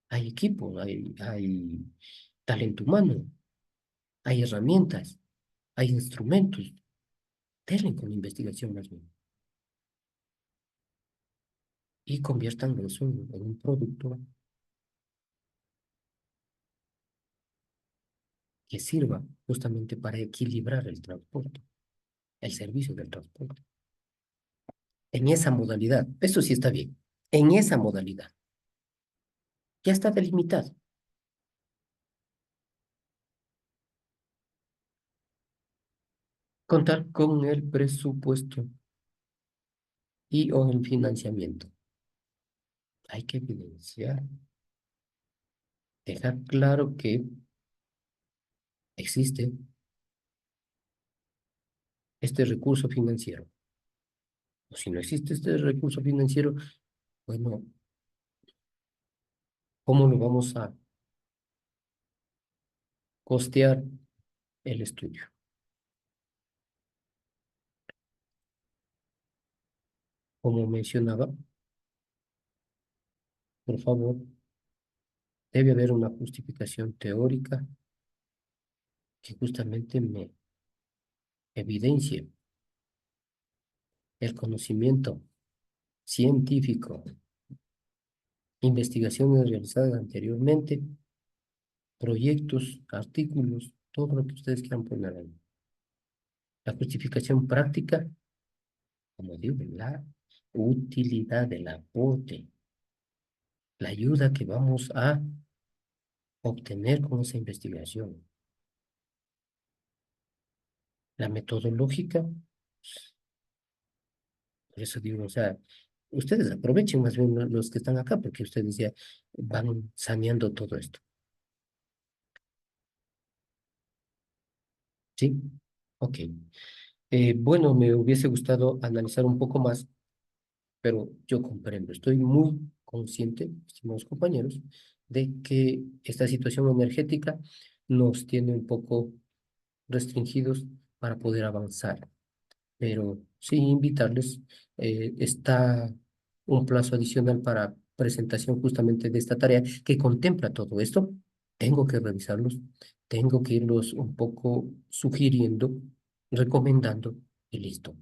hay equipo, hay talento humano, hay herramientas, hay instrumentos. Denle con investigación más bien. Y conviertan eso en un producto que sirva justamente para equilibrar el transporte, el servicio del transporte. En esa modalidad, eso sí está bien, en esa modalidad, ya está delimitado. Contar con el presupuesto y o el financiamiento. Hay que evidenciar, dejar claro que existe este recurso financiero. O si no existe este recurso financiero, bueno, ¿cómo lo vamos a costear el estudio? Como mencionaba, por favor, debe haber una justificación teórica que justamente me evidencie el conocimiento científico, investigaciones realizadas anteriormente, proyectos, artículos, todo lo que ustedes quieran poner ahí. La justificación práctica, como digo, la utilidad del aporte, la ayuda que vamos a obtener con esa investigación. La metodológica, por eso digo, o sea, ustedes aprovechen más bien los que están acá, porque ustedes ya van saneando todo esto. ¿Sí? Ok. Bueno, me hubiese gustado analizar un poco más, pero yo comprendo, estoy muy consciente, estimados compañeros, de que esta situación energética nos tiene un poco restringidos para poder avanzar. Pero sí invitarles, está un plazo adicional para presentación justamente de esta tarea que contempla todo esto. Tengo que revisarlos, tengo que irlos un poco sugiriendo, recomendando y listo.